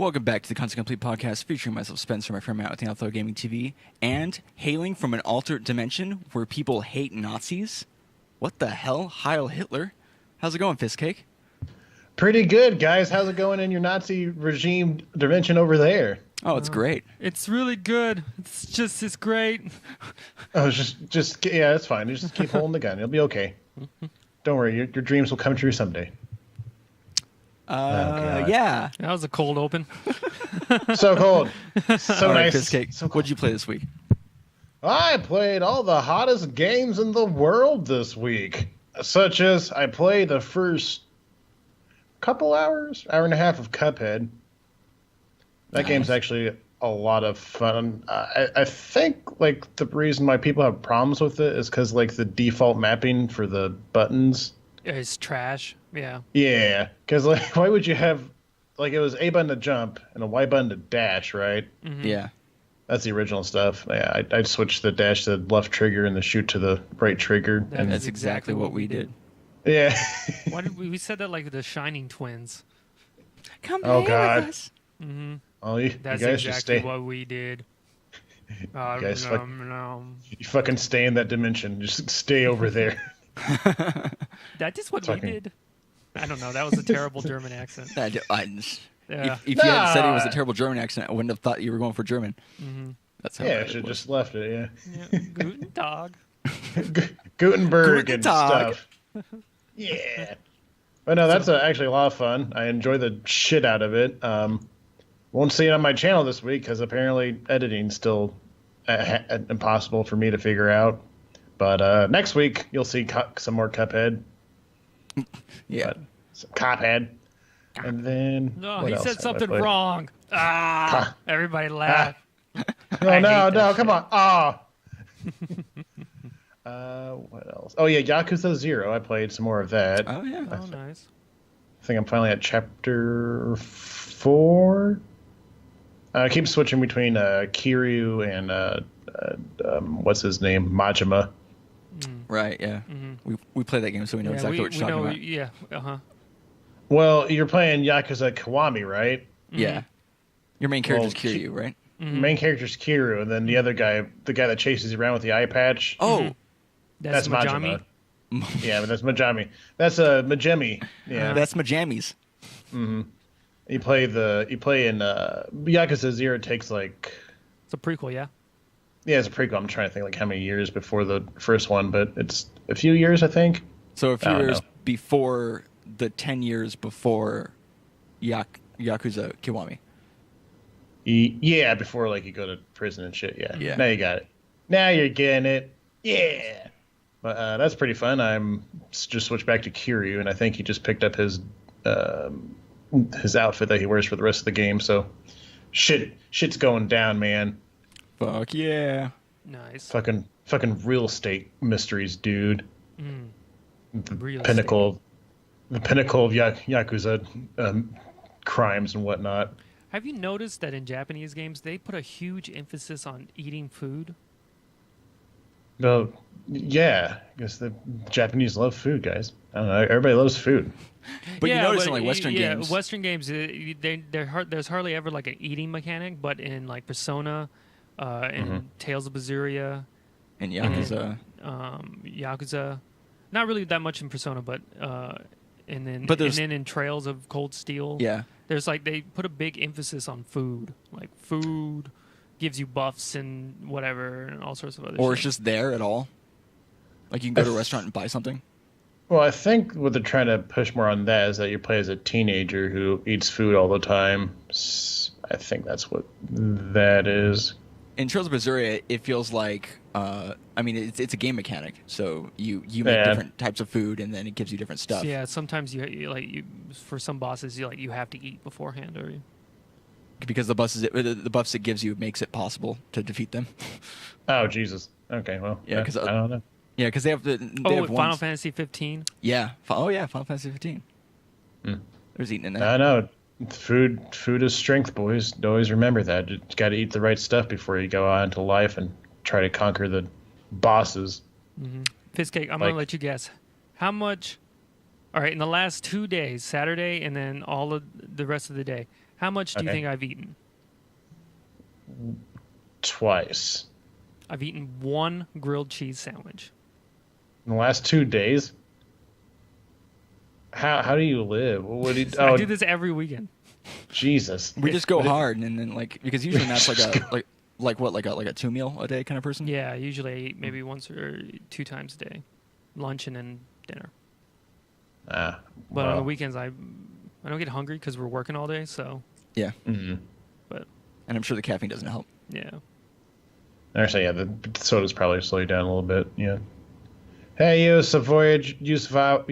Welcome back to the Content Complete podcast featuring myself, Spencer, my friend Matt with the Outlaw Gaming TV, and hailing from an alternate dimension where people hate Nazis. What the hell? Heil Hitler. How's it going, Fistcake? Pretty good, guys. How's it going in your Nazi regime dimension over there? Oh, it's great. It's really good. It's great. Oh, yeah, it's fine. Just keep holding the gun. It'll be okay. Don't worry. Your dreams will come true someday. Yeah. That was a cold open. So cold. So All right, nice. Fistcake, So cold. what'd you play this week? I played all the hottest games in the world this week. Such as I played the first couple hours, hour and a half of Cuphead. That game's actually a lot of fun. I think like the reason why people have problems with it is because like the default mapping for the buttons. It's trash. Yeah. Yeah, because like why would you have like it was A button to jump and a Y button to dash, right? Mm-hmm. Yeah. That's the original stuff. Yeah, I'd switch the dash to the left trigger and the shoot to the right trigger. And that's exactly what we did. Yeah. Why did we said that like the Shining Twins? Come Oh, play God. with us. Mm-hmm. Oh, you That's guys should exactly stay. what we did. guys No. You fucking stay in that dimension. Just stay over there. That is what Fucking- we did. I don't know. That was a terrible German accent. Yeah. If you Nah. hadn't said it was a terrible German accent, I wouldn't have thought you were going for German. Mm-hmm. That's how Yeah, I bad it should was. just left it. Yeah. Guten Tag. Yeah, Gutenberg Guten and Tag. stuff. Yeah. But no, that's actually a lot of fun. I enjoy the shit out of it. Won't see it on my channel this week because apparently editing's still impossible for me to figure out. But next week you'll see some more Cuphead. Yeah. Some Cuphead. And then No, what he else said have I something played? wrong. Everybody laugh. No, I no, hate no, that come shit. on. What else? Oh yeah, Yakuza 0. I played some more of that. Oh, yeah. Oh, nice. I think I'm finally at chapter 4. I keep switching between Kiryu and what's his name, Majima. Right, yeah. Mm-hmm. We played that game, so we know exactly what you're talking about. Yeah. Uh-huh. Well, you're playing Yakuza Kiwami, right? Yeah. Your main character's Well, Kiryu, right? Main character's Kiryu, and then the other guy, the guy that chases you around with the eye patch. Oh, That's Majami. Majima. Yeah, but that's Majami. That's Majemi. Yeah. that's my jammies. You play in Yakuza 0 takes like It's a prequel, yeah. yeah, it's a prequel. I'm trying to think like how many years before the first one, but it's a few years, I think. So a few I don't years know. before the 10 years before Yakuza Kiwami. Yeah, before like you go to prison and shit. Yeah. Yeah. Now you got it. Now you're getting it. Yeah. But that's pretty fun. I'm just switched back to Kiryu, and I think he just picked up his outfit that he wears for the rest of the game. So shit's going down, man. Fuck yeah. Nice. Fucking real estate mysteries, dude. The Real pinnacle of Yakuza crimes and whatnot. Have you noticed that in Japanese games they put a huge emphasis on eating food? No, yeah, I guess the Japanese love food, guys. I don't know. Everybody loves food. But you notice in like Western yeah, games. Western games, there's hardly ever like an eating mechanic, but in like Persona, in Tales of Berseria, And Yakuza. Yakuza, not really that much in Persona, but and then in Trails of Cold Steel, Yeah. there's like they put a big emphasis on food. Like food gives you buffs and whatever, and all sorts of other. Or shit. it's just there at all. Like you can go to a restaurant and buy something. Well, I think what they're trying to push more on that is that you play as a teenager who eats food all the time. I think that's what that is. In Trails of Berseria, it feels like, it's a game mechanic. So you make Yeah. different types of food, and then it gives you different stuff. Yeah, sometimes you for some bosses you have to eat beforehand, or Because the buffs it gives you makes it possible to defeat them. Oh Jesus. Okay, well, Yeah, 'cause, I don't know. Yeah, because they have Final ones. Fantasy 15. Yeah. Final Fantasy 15. There's eating in that. I know. Food is strength, boys. Always remember that. You got to eat the right stuff before you go out into life and try to conquer the bosses. Fistcake, I'm Like- gonna let you guess how much. All right, in the last 2 days, Saturday and then all of the rest of the day, How much do you Okay. think I've eaten? Twice. I've eaten one grilled cheese sandwich. In the last 2 days? How do you live? What do you, I do this every weekend. Jesus. We just go hard, and then like because usually Matt's like a 2 meal a day kind of person. Yeah, usually I eat maybe once or 2 times a day, lunch and then dinner. But on the weekends I don't get hungry because we're working all day. So Yeah. Mm-hmm. but And I'm sure the caffeine doesn't help. yeah. Actually, yeah, the soda's probably slow you down a little bit. Yeah. Hey, Yusuf Voyage, Yusufa.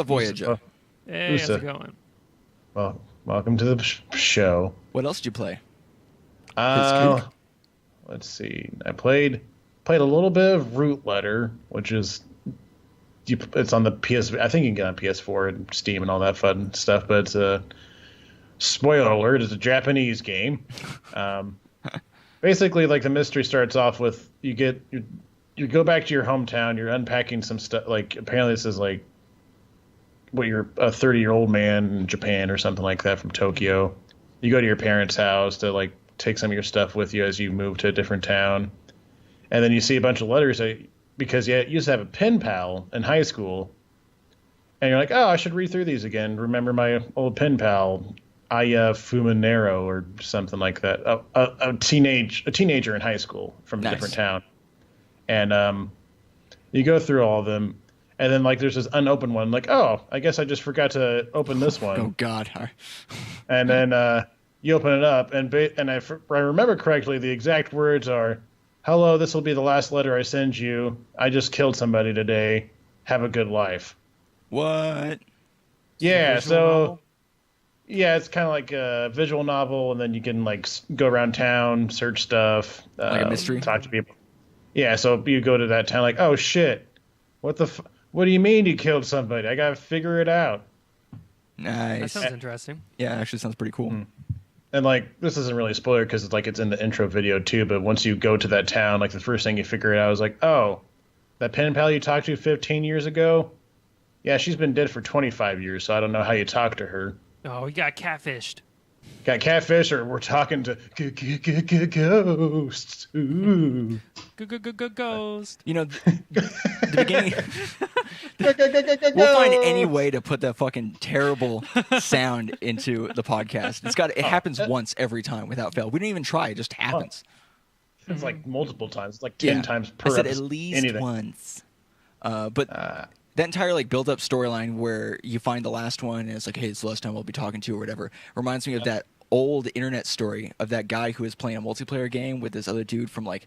Voyager. Hey, how's Usa. it going? Well, welcome to the show. What else did you play? Let's see. I played a little bit of Root Letter, which is it's on the PS. I think you can get it on PS4 and Steam and all that fun stuff. But it's a spoiler alert. It's a Japanese game. Basically, like the mystery starts off with you go back to your hometown. You're unpacking some stuff. Like apparently this is like what you're a 30-year-old man in Japan or something like that from Tokyo. You go to your parents' house to like take some of your stuff with you as you move to a different town, and then you see a bunch of letters because you used to have a pen pal in high school, and you're like, oh, I should read through these again. Remember my old pen pal, Aya Fuminero or something like that. A teenager in high school from a different town, and you go through all of them. And then, like, there's this unopened one. Like, oh, I guess I just forgot to open this one. Oh God! And then you open it up, and if I remember correctly, the exact words are, "Hello, this will be the last letter I send you. I just killed somebody today. Have a good life." What? Yeah. Visual So, novel? yeah, it's kind of like a visual novel, and then you can like go around town, search stuff, Like a mystery? talk to people. Yeah. So you go to that town, like, oh shit, what do you mean you killed somebody? I gotta figure it out. That Nice. sounds interesting. Yeah, actually sounds pretty cool. And like this isn't really a spoiler because it's in the intro video too. But once you go to that town, like the first thing you figure it out is like, oh, that pen pal you talked to 15 years ago, yeah, she's been dead for 25 years. So I don't know how you talk to her. Oh, we got catfished. Got catfish, or we're talking to ghosts. Ooh. Ghost. You know, the beginning. We'll find any way to put that fucking terrible sound into the podcast. It happens once every time without fail. We don't even try; it just happens. It's like multiple times. It's like 10 times per I said episode. at least Anything. once. But that entire like build-up storyline where you find the last one and it's like, hey, it's the last time I'll be talking to you or whatever, reminds me of that old internet story of that guy who was playing a multiplayer game with this other dude from like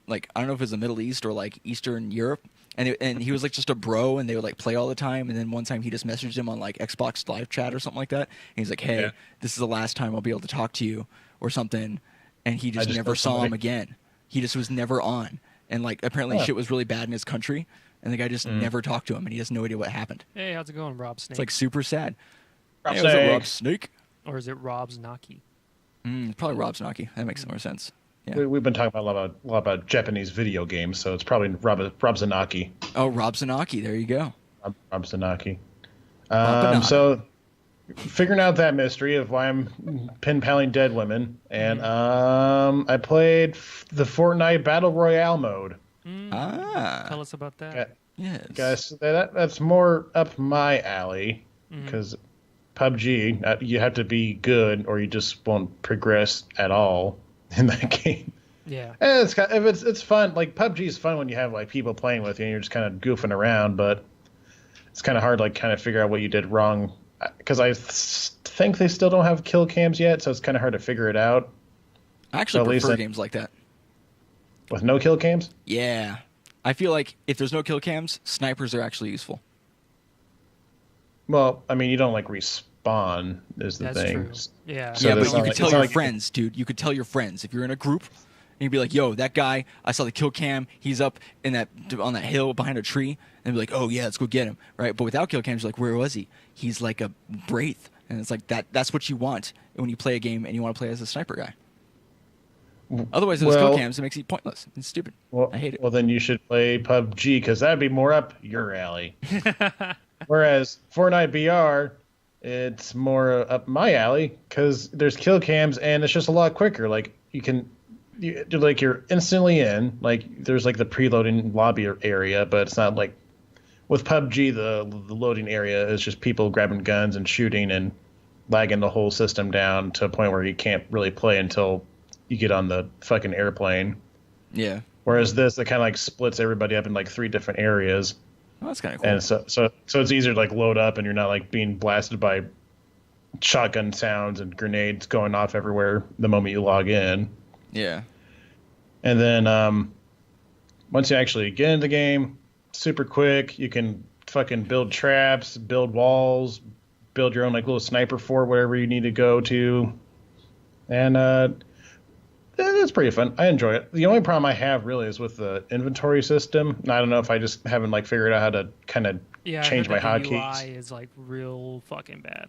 I don't know if it was the Middle East or like Eastern Europe, and he was like just a bro, and they would like play all the time. And then one time he just messaged him on like Xbox Live Chat or something like that, and he's like, hey, this is the last time I'll be able to talk to you or something. And he just never killed saw him somebody. again. He just was never on, and like apparently shit was really bad in his country, and the guy just never talked to him, and he has no idea what happened. Hey, how's it going, Rob Snake? It's like super sad. Rob Hey, what's up, Snake. Rob Snake? Or is it Rob's Naki? Probably Rob Snaki. That makes more sense. Yeah. We've been talking about a lot about Japanese video games, so it's probably Rob Zanaki. Oh, Rob Zanaki. There you go. Rob Zanaki. Banana. So, figuring out that mystery of why I'm pen paling dead women, and I played the Fortnite Battle Royale mode. Tell us about that. Yes. Guys, that's more up my alley because PUBG, you have to be good or you just won't progress at all in that game. Yeah. And it's fun. Like PUBG is fun when you have like people playing with you and you're just kind of goofing around, but it's kind of hard like kind of figure out what you did wrong because I think they still don't have kill cams yet, so it's kind of hard to figure it out. I actually At least prefer I- games like that. With no kill cams? Yeah. I feel like if there's no kill cams, snipers are actually useful. Well, I mean, you don't like respawn is the That's thing. true. Yeah. So yeah, that's but not you could like- tell it's not your like- friends, dude. You could tell your friends if you're in a group, and you'd be like, "Yo, that guy, I saw the kill cam. He's up in on that hill behind a tree." And be like, "Oh yeah, let's go get him." Right? But without kill cams, you're like, "Where was he?" He's like a wraith, and it's like that's what you want when you play a game and you want to play as a sniper guy. Otherwise, those kill Well- cams, it makes it pointless. It's stupid. Well, I hate it. Well, then you should play PUBG because that'd be more up your alley. Whereas Fortnite BR, it's more up my alley because there's kill cams and it's just a lot quicker. Like you're instantly in. Like there's like the preloading lobby area, but it's not like with PUBG the loading area is just people grabbing guns and shooting and lagging the whole system down to a point where you can't really play until you get on the fucking airplane. Yeah. Whereas this, it kind of like splits everybody up in like 3 different areas. Oh, that's kind of cool. And so it's easier to like load up, and you're not like being blasted by shotgun sounds and grenades going off everywhere the moment you log in. Yeah. And then once you actually get into the game, super quick. You can fucking build traps, build walls, build your own like little sniper fort, wherever you need to go to, and it's pretty fun. I enjoy it. The only problem I have really is with the inventory system. And I don't know if I just haven't like figured out how to kind of change my hotkeys. The UI is like real fucking bad.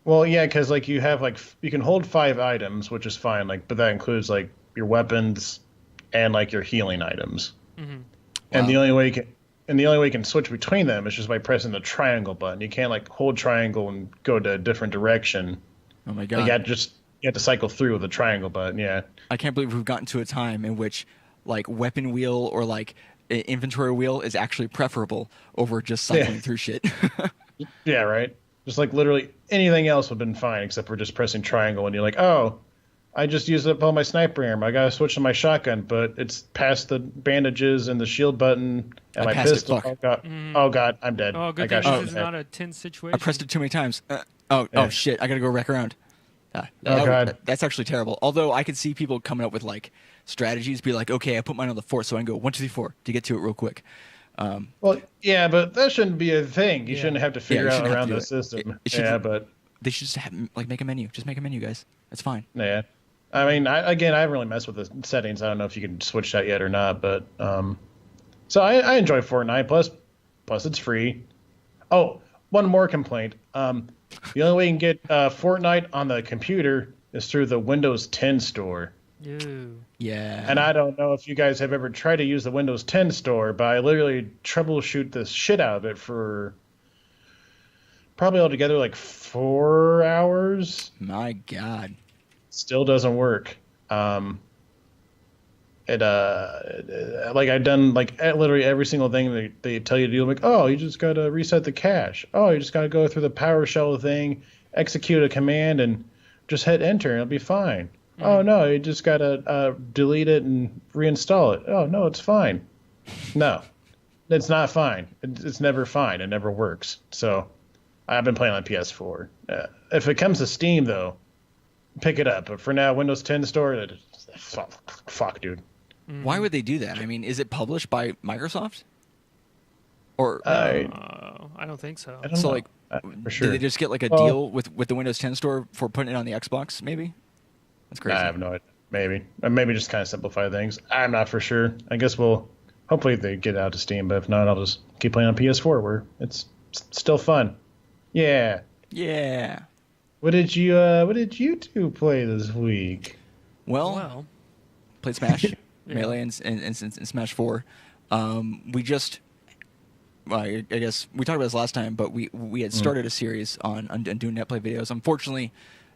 Well, yeah, because like you have like you can hold 5 items, which is fine. Like, but that includes like your weapons and like your healing items. Mm-hmm. And the only way you can switch between them is just by pressing the triangle button. You can't like hold triangle and go to a different direction. Oh my god! Like, you have to cycle through with the triangle button. Yeah. I can't believe we've gotten to a time in which like weapon wheel or like inventory wheel is actually preferable over just cycling through shit. Yeah, right. Just like literally anything else would have been fine except for just pressing triangle, and you're like, oh, I just used up all my sniper ammo. I gotta switch to my shotgun, but it's past the bandages and the shield button and my pistol. Oh god, I'm dead. Oh, good thing this is not a tense situation. I pressed it too many times. Oh shit! I gotta go wreck around. God, that's actually terrible. Although I could see people coming up with like strategies, be like, okay, I put mine on the 4, so I can go 1, 2, 3, 4 to get to it real quick. Well, yeah, but that shouldn't be a thing. You shouldn't have to figure out around the system. But they should just like make a menu. Just make a menu, guys. It's fine. Yeah. I mean, I haven't really messed with the settings. I don't know if you can switch that yet or not, but so I enjoy Fortnite. Plus it's free. Oh, one more complaint. The only way you can get Fortnite on the computer is through the Windows 10 store. Ew. Yeah. And I don't know if you guys have ever tried to use the Windows 10 store, but I literally troubleshoot the shit out of it for probably altogether like 4 hours. My God. Still doesn't work. Like I've done like literally every single thing they tell you to do. I'm like, oh, you just gotta reset the cache. Oh, you just gotta go through the PowerShell thing, execute a command, and just hit enter, and it'll be fine. Mm-hmm. Oh no, you just gotta delete it and reinstall it. Oh no, it's fine. No, it's not fine. It's never fine. It never works. So I've been playing on PS4. If it comes to Steam though, pick it up. But for now, Windows 10 store, fuck, dude. Why would they do that? I mean, is it published by Microsoft? Or I don't think so. I don't know. Like, for sure. Did they just get like a deal with the Windows 10 store for putting it on the Xbox? Maybe. That's crazy. I have no idea. Maybe just kind of simplify things. I'm not for sure. I guess hopefully they get it out to Steam, but if not, I'll just keep playing on PS4 where it's still fun. Yeah. Yeah. What did you two play this week? Well, played Smash, Melee, and Smash 4. We just, I guess we talked about this last time, but we had started a series on doing netplay videos. Unfortunately,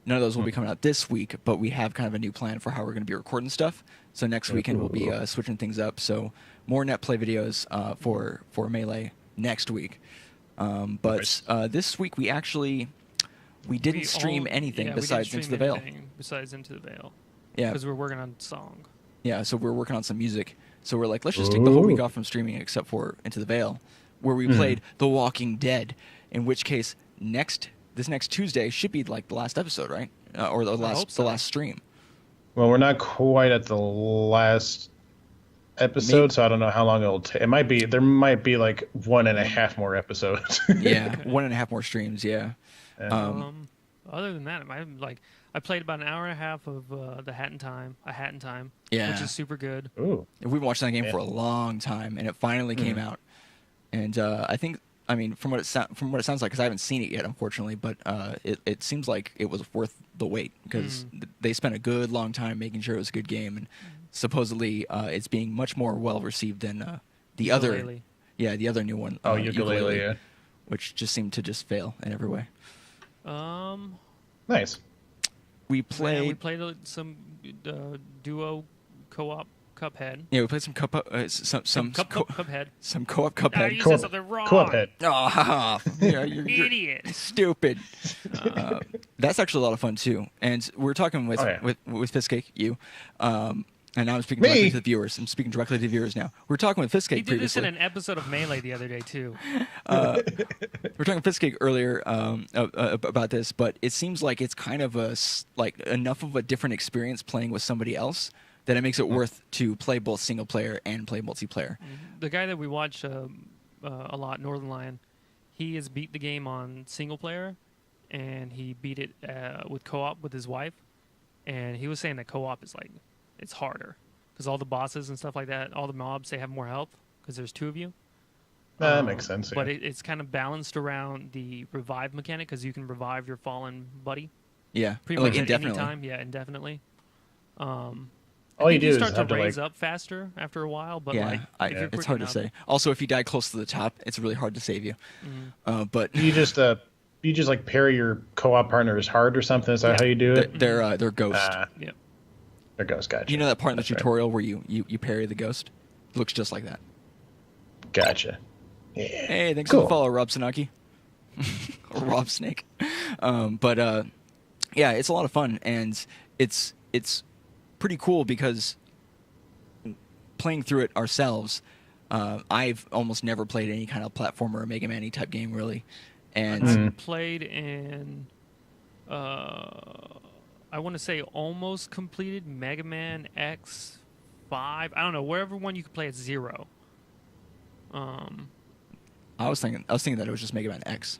none of those will be coming out this week, but we have kind of a new plan for how we're going to be recording stuff. So next weekend we'll be switching things up. So more netplay videos for Melee next week. But this week we didn't stream anything besides Into the Veil. Besides Into the Veil. Yeah. Because we're working on song. Yeah, so we're working on some music. So we're like, let's just take the whole week off from streaming except for Into the Veil, where we played The Walking Dead, in which case this next Tuesday should be like the last episode, right? Or the last stream. Well, we're not quite at the last episode, so I don't know how long it'll take. There might be like 1.5 more episodes. Yeah, 1.5 more streams, yeah. Other than that, I played about an hour and a half of A Hat in Time, yeah, which is super good. Ooh. We've been watching that game for a long time, and it finally came out. And from what it sounds like, because I haven't seen it yet, unfortunately, but it seems like it was worth the wait because they spent a good long time making sure it was a good game, and supposedly it's being much more well received than the other new one. Oh, Yooka-Laylee, yeah. Which just seemed to just fail in every way. Nice. We played some duo co-op Cuphead. Yeah, we played some Cuphead. some co-op I Cuphead. you said something wrong. Cuphead. Oh, yeah, you're Idiot. stupid. That's actually a lot of fun too. And we're talking with Fistcake, you, and now I'm speaking directly to the viewers. I'm speaking directly to the viewers now. We're talking with Fistcake. He did previously. this in an episode of Melee the other day too. We're talking Fistcake earlier about this, but it seems like it's kind of enough of a different experience playing with somebody else that it makes it worth to play both single player and play multiplayer. The guy that we watch a lot, Northern Lion, he has beat the game on single player, and he beat it with co-op with his wife. And he was saying that co-op is it's harder because all the bosses and stuff like that, all the mobs, they have more health because there's two of you. That makes sense. But it's kind of balanced around the revive mechanic because you can revive your fallen buddy. Yeah, pretty much indefinitely. at any time. Yeah, indefinitely. All you do is start have to to raise up faster after a while, but it's hard to say. Also, if you die close to the top, it's really hard to save you. But you just parry your co-op partners hard or something. Is that how you do it? They're ghost. Yeah, they're ghost. Gotcha. You know that part in the tutorial where you parry the ghost? It looks just like that. Gotcha. Yeah. Hey, thanks for the follow, Rob Sanaki. Or Rob Snake. Yeah, it's a lot of fun, and it's pretty cool because playing through it ourselves, I've almost never played any kind of platformer or Mega Man-y type game, really. And I played in, I want to say almost completed Mega Man X5. I don't know, wherever one you could play at 0. I was thinking that it was just Mega Man X.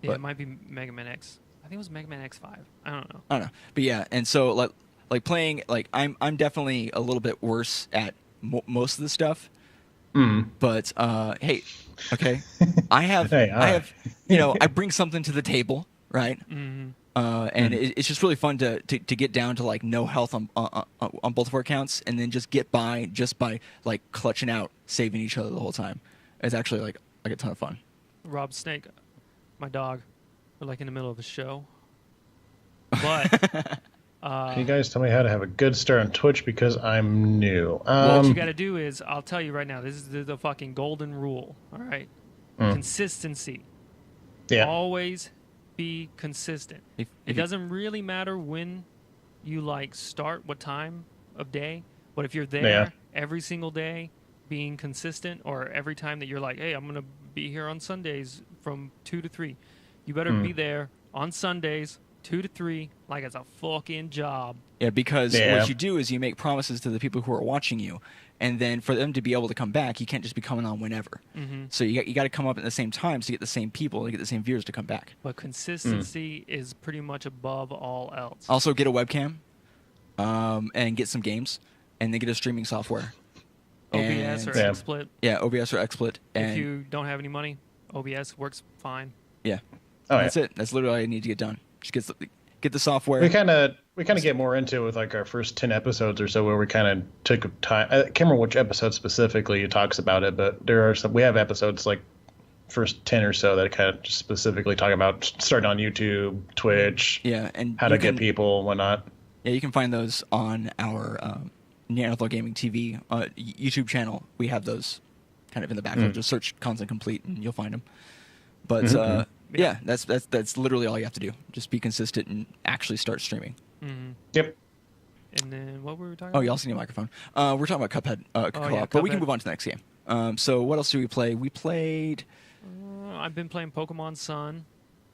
Yeah, it might be Mega Man X. I think it was Mega Man X5. I don't know. But yeah, and so like playing, I'm definitely a little bit worse at most of the stuff. But hey, okay, I have I bring something to the table, right? And it's just really fun to get down to no health on both of our accounts, and then just get by clutching out, saving each other the whole time. It's actually like a ton of fun. Rob Snake, my dog, we're in the middle of a show, but. Can you guys tell me how to have a good start on Twitch because I'm new? What you got to do is, I'll tell you right now, this is the fucking golden rule, all right? Consistency. Yeah. Always be consistent. It doesn't really matter when you start, what time of day, but if you're there every single day, being consistent, or every time that you're hey, I'm going to be here on Sundays from 2 to 3, you better be there on Sundays 2 to 3, like it's a fucking job. Yeah, because what you do is you make promises to the people who are watching you, and then for them to be able to come back, you can't just be coming on whenever. So you got to come up at the same times to get the same people, to get the same viewers to come back. But consistency is pretty much above all else. Also, get a webcam, and get some games, and then get a streaming software. OBS or XSplit. Yeah, OBS or XSplit. And if you don't have any money, OBS works fine. Yeah. That's it. That's literally all you need to get done. Just get the software. We kind of get more into it with our first 10 episodes or so, where we kind of took time. I can't remember which episode specifically it talks about it, but there are we have episodes first 10 or so that kind of just specifically talk about starting on YouTube, Twitch, and how to get people and whatnot. Yeah, you can find those on our Neanderthal Gaming TV YouTube channel. We have those kind of in the background. Just search Content Complete and you'll find them. But yeah, that's literally all you have to do. Just be consistent and actually start streaming. Yep. And then what were we talking about? Oh, you also need a microphone. We're talking about Cuphead co-op, but we can move on to the next game. So what else do we play? We played... I've been playing Pokemon Sun.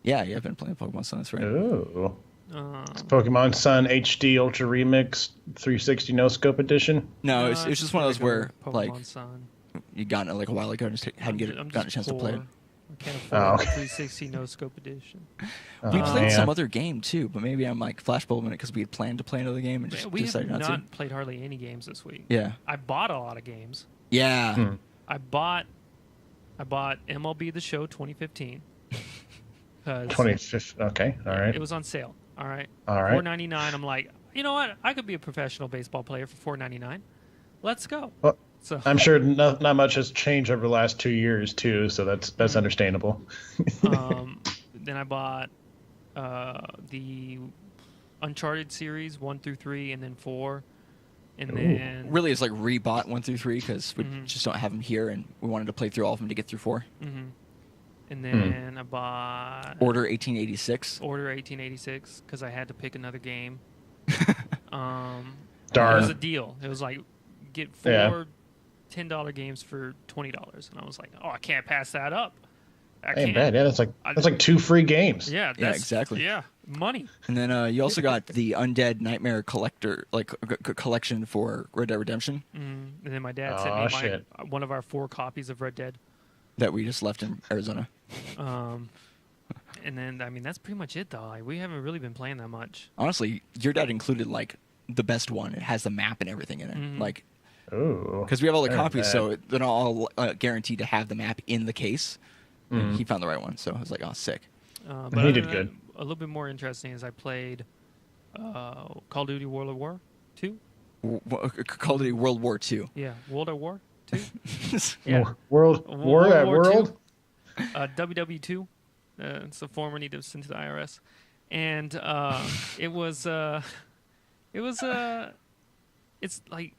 Yeah, I've been playing Pokemon Sun. That's right. Ooh. Pokemon Sun HD Ultra Remix 360 No Scope Edition? No, it's just one of those where Pokemon Sun. You got it a while ago and just hadn't gotten a chance to play it. I can't afford the 360 No Scope Edition. We played some other game too, but maybe I'm flashbulbing it because we had planned to play another game and just decided not to. We have not played hardly any games this week. Yeah. I bought a lot of games. Yeah. I bought MLB The Show 2015. 2015. Okay. All right. It was on sale. All right. $4.99. I'm like, you know what? I could be a professional baseball player for $4.99. Let's go. Well, so I'm sure not much has changed over the last 2 years too, so that's understandable. Then I bought the Uncharted series 1 through 3, and then 4, and Ooh. then Really, it's like rebought 1 through 3 because we just don't have them here, and we wanted to play through all of them to get through 4. And then I bought Order 1886. Order 1886 because I had to pick another game. Darn. It was a deal. It was like get 4 $10 games for $20, and I was like, oh, I can't pass that up. I Ain't can't. bad. Yeah, that's like 2 free games. Yeah, exactly. Yeah, money. And then you also got the Undead Nightmare Collector collection for Red Dead Redemption And then my dad sent me one of our 4 copies of Red Dead. that we just left in Arizona. And then, I mean, that's pretty much it, though. Like, we haven't really been playing that much. Honestly, your dad included like the best one. It has the map and everything in it. Like, because we have all the copies, so they're not all guaranteed to have the map in the case. He found the right one, so I was like, oh, sick. But he did good. A little bit more interesting is I played Call of Duty World at War 2. Call of Duty World War II. Yeah, World at War 2. Yeah. World at World? WW2. It's a form we need to send to the IRS. And it's like,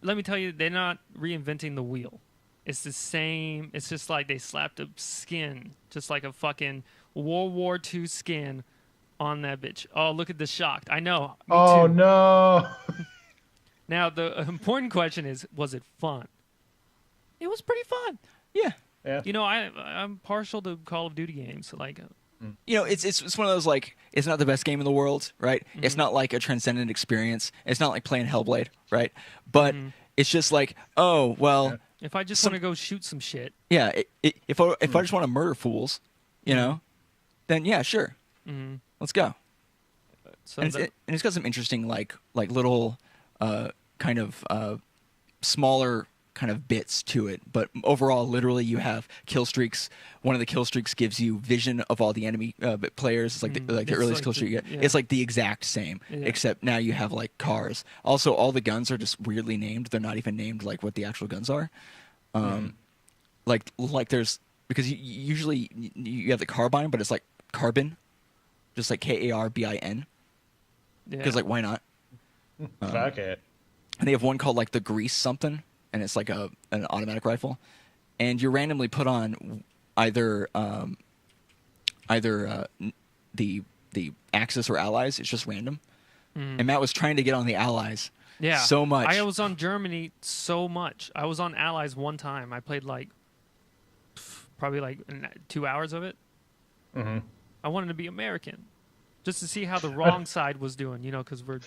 let me tell you, they're not reinventing the wheel. It's the same. It's just like they slapped a skin, just like a fucking World War II skin on that bitch. Oh, look at the shocked. I know. Me Oh, too. no. Now, the important question is, was it fun? It was pretty fun. Yeah. Yeah. You know, I'm partial to Call of Duty games. Like, You know, it's one of those, like, it's not the best game in the world, right? It's not like a transcendent experience. It's not like playing Hellblade, right? But it's just like, oh, well... if I just want to go shoot some shit. Yeah, if I just want to murder fools, you know, then yeah, sure. Let's go. So And it's got some interesting, like little kind of smaller kind of bits to it, but overall, literally, you have kill streaks. One of the kill streaks gives you vision of all the enemy players. It's like the earliest kill streak you get. Yeah. It's like the exact same, except now you have like cars. Also, all the guns are just weirdly named. They're not even named like what the actual guns are. Like there's, because usually you have the carbine, but it's like carbon, just like Karbin. Because like, why not? Fuck it. And they have one called like the Grease something, and it's like an automatic rifle, and you randomly put on either the Axis or Allies. It's just random. And Matt was trying to get on the Allies. Yeah, so much. I was on Germany so much. I was on Allies one time. I played like probably like 2 hours of it. I wanted to be American, just to see how the wrong side was doing. You know, because we're,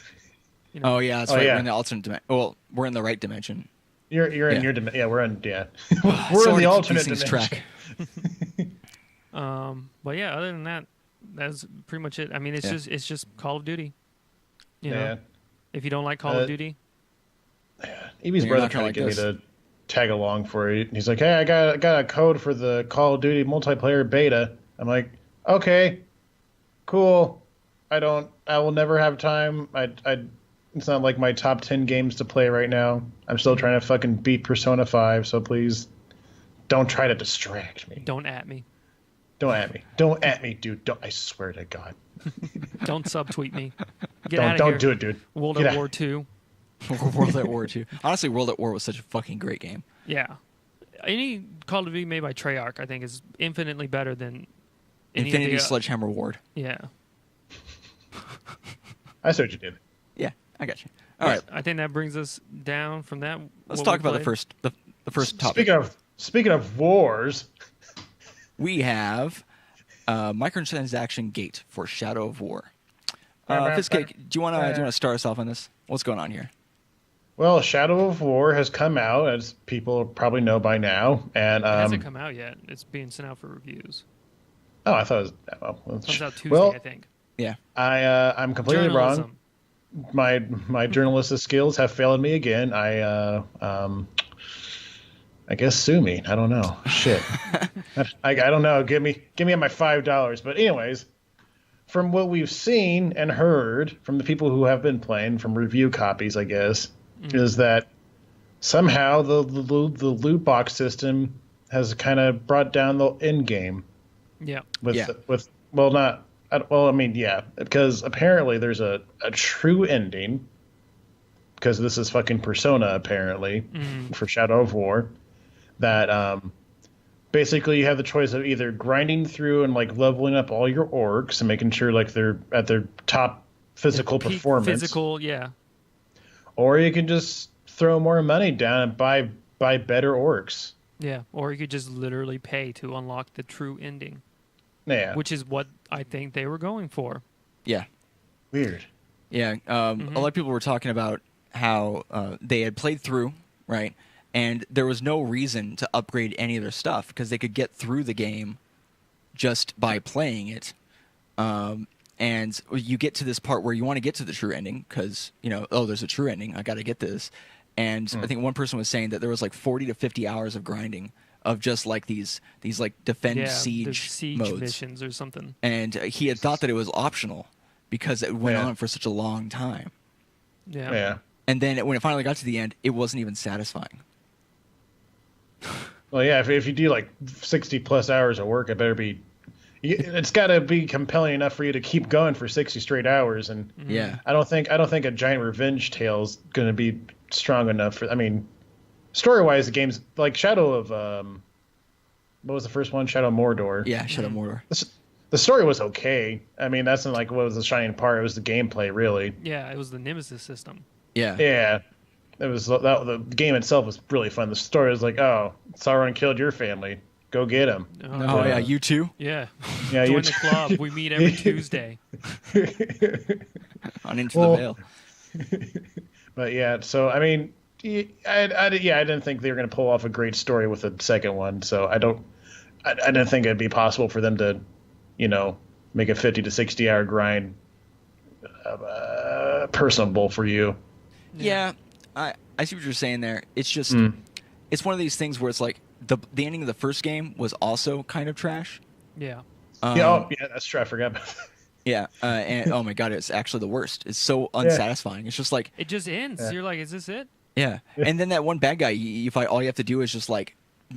you know. Oh yeah, that's right. Yeah. We're in the alternate dimension. Well, we're in the right dimension. You're in your dimension. Yeah, we're in. Yeah, we're in the alternate dimension. Track. But yeah, other than that, that's pretty much it. I mean, it's just Call of Duty. You know, if you don't like Call of Duty, Evie's brother tried to get me to tag along for it. He's like, "Hey, I got a code for the Call of Duty multiplayer beta." I'm like, "Okay, cool. I will never have time. It's not like my top 10 games to play right now. I'm still trying to fucking beat Persona 5, so please don't try to distract me. Don't at me. Don't at me. Don't at me, dude. Don't. I swear to God. Don't subtweet me. Don't do it, dude. World at War 2. World at War 2. Honestly, World at War was such a fucking great game. Yeah. Any Call of Duty made by Treyarch, I think, is infinitely better than any Infinity of the, Sledgehammer Ward. Yeah. I see what you did. Yeah, I got you. All right. I think that brings us down from that. Let's talk about the first topic. Speaking of wars, we have microtransaction gate for Shadow of War. Fizzcake, do you want to start us off on this? What's going on here? Well, Shadow of War has come out, as people probably know by now, and it hasn't come out yet. It's being sent out for reviews. Oh, I thought it was. It comes out Tuesday, I think. Yeah. I'm completely wrong. My journalistic skills have failed me again. I guess sue me. I don't know. Shit. I don't know. Give me my $5. But anyways, from what we've seen and heard from the people who have been playing, from review copies, I guess, is that somehow the loot box system has kind of brought down the end game. Yeah. Well, not. well, I mean, yeah, because apparently there's a true ending. Because this is fucking Persona, apparently, for Shadow of War. That basically you have the choice of either grinding through and like leveling up all your orcs and making sure like they're at their top physical performance. Physical, yeah. Or you can just throw more money down and buy better orcs. Yeah, or you could just literally pay to unlock the true ending. Yeah. Which is what I think they were going for. Yeah. Weird. Yeah. A lot of people were talking about how they had played through, right? And there was no reason to upgrade any of their stuff because they could get through the game just by playing it. And you get to this part where you want to get to the true ending because, oh, there's a true ending. I got to get this. And I think one person was saying that there was like 40 to 50 hours of grinding of just like these like defend siege modes. Missions or something. And he had thought that it was optional because it went on for such a long time. Yeah. Yeah. And then when it finally got to the end, it wasn't even satisfying. Well, yeah, if you do like 60 plus hours of work, it better be. It's got to be compelling enough for you to keep going for 60 straight hours. And yeah, I don't think a giant revenge tale is going to be strong enough for. I mean, story wise, the game's like Shadow of what was the first one? Shadow of Mordor. Yeah, Shadow of Mordor. The story was okay. I mean, that's not like what was the shining part. It was the gameplay, really. Yeah, it was the Nemesis system. Yeah. Yeah. It was the game itself was really fun. The story was like, oh, Sauron killed your family. Go get him. Oh, yeah, you too? Yeah. Yeah, Join the club. We meet every Tuesday. On Into the Veil. But yeah, so I mean, I didn't think they were going to pull off a great story with the second one. So I didn't think it'd be possible for them to, make a 50 to 60 hour grind personable for you. Yeah, I see what you're saying there. It's just, it's one of these things where it's like the ending of the first game was also kind of trash. Yeah. Yeah, that's true. I forgot about that. Yeah, and oh my god, it's actually the worst. It's so unsatisfying. It's just like it just ends. Yeah. You're like, is this it? Yeah, and then that one bad guy, you fight. All you have to do is just like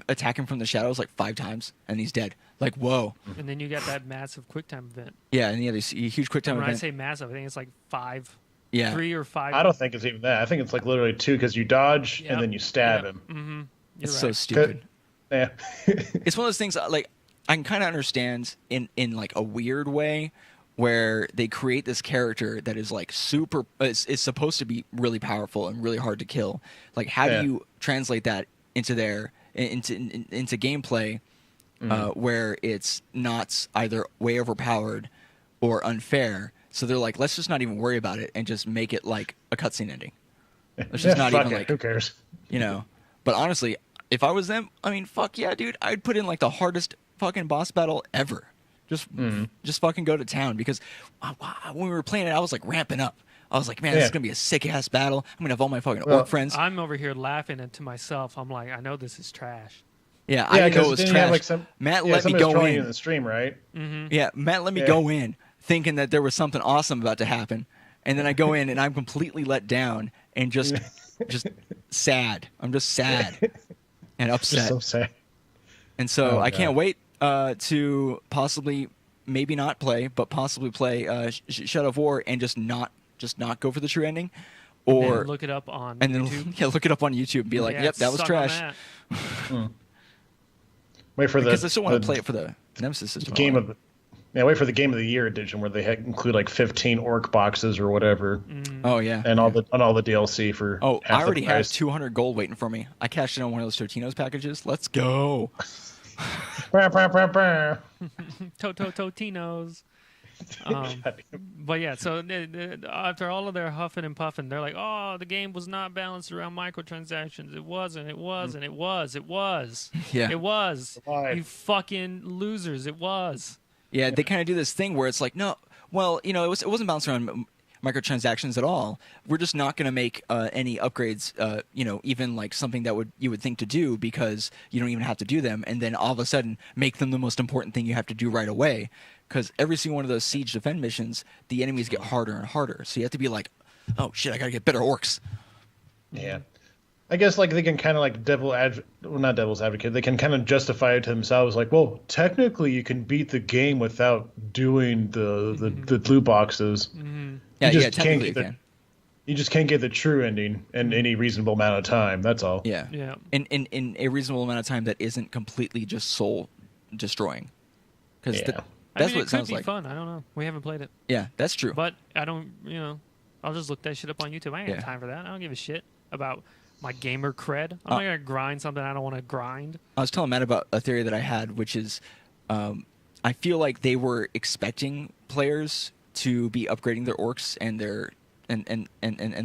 attack him from the shadows like 5 times, and he's dead. Like whoa. And then you got that massive QuickTime event. Yeah, and you have this huge QuickTime event. When I say massive, I think it's like 5. Yeah. 3 or 5. I don't think it's even that. I think it's like literally 2 because you dodge and then you stab him. Mm-hmm. It's right. so stupid. Yeah. It's one of those things like I can kind of understand in like a weird way where they create this character that is like super is supposed to be really powerful and really hard to kill. Like how do you translate that into into gameplay where it's not either way overpowered or unfair? So they're like, let's just not even worry about it and just make it like a cutscene ending. Let's just not even like who cares? But honestly, if I was them, I mean, fuck yeah, dude, I'd put in like the hardest fucking boss battle ever. Just fucking go to town because when we were playing it, I was like ramping up. I was like, man, this is gonna be a sick ass battle. I'm gonna have all my fucking orc friends. I'm over here laughing to myself. I'm like, I know this is trash. Yeah, I didn't know it was trash. Matt let me go in the stream, right? Mm-hmm. Yeah, Matt let me go in thinking that there was something awesome about to happen, and then I go in and I'm completely let down and just sad. I'm just sad and upset. Just so sad. And so I can't wait to possibly, maybe not play, but possibly play Shadow of War and just not go for the true ending, or look it up on YouTube. Look it up on YouTube and be like, yep, that was trash. Wait for because I still want to play it for the Nemesis system. Wait for the Game of the Year edition where they include like 15 orc boxes or whatever. Oh yeah, and all the DLC for. Oh, I already have 200 gold waiting for me. I cashed in on one of those Totino's packages. Let's go. Totinos. But yeah, so after all of their huffing and puffing, they're like, "Oh, the game was not balanced around microtransactions. It wasn't. It was, and it was. It was. Yeah, it was. You fucking losers. It was." Yeah, they kind of do this thing where it's like, no, well, it wasn't balanced around microtransactions at all. We're just not going to make any upgrades, even like something that you would think to do because you don't even have to do them, and then all of a sudden make them the most important thing you have to do right away. Because every single one of those siege defend missions, the enemies get harder and harder. So you have to be like, oh shit, I got to get better orcs. Yeah. I guess like they can kind of like not devil's advocate. They can kind of justify it to themselves, like, well, technically you can beat the game without doing the loot boxes. Mm-hmm. Yeah, you yeah, technically you can. You just can't get the true ending in any reasonable amount of time. That's all. Yeah, Yeah. In a reasonable amount of time that isn't completely just soul destroying. Because Yeah. that's what it it sounds could be like. fun. I don't know. We haven't played it, Yeah, that's true. but I don't. I'll just look that shit up on YouTube. I ain't Yeah. got time for that. I don't give a shit about my gamer cred. I'm not gonna grind something I don't want to grind. I was telling Matt about a theory that I had, which is I feel like they were expecting players to be upgrading their orcs and their and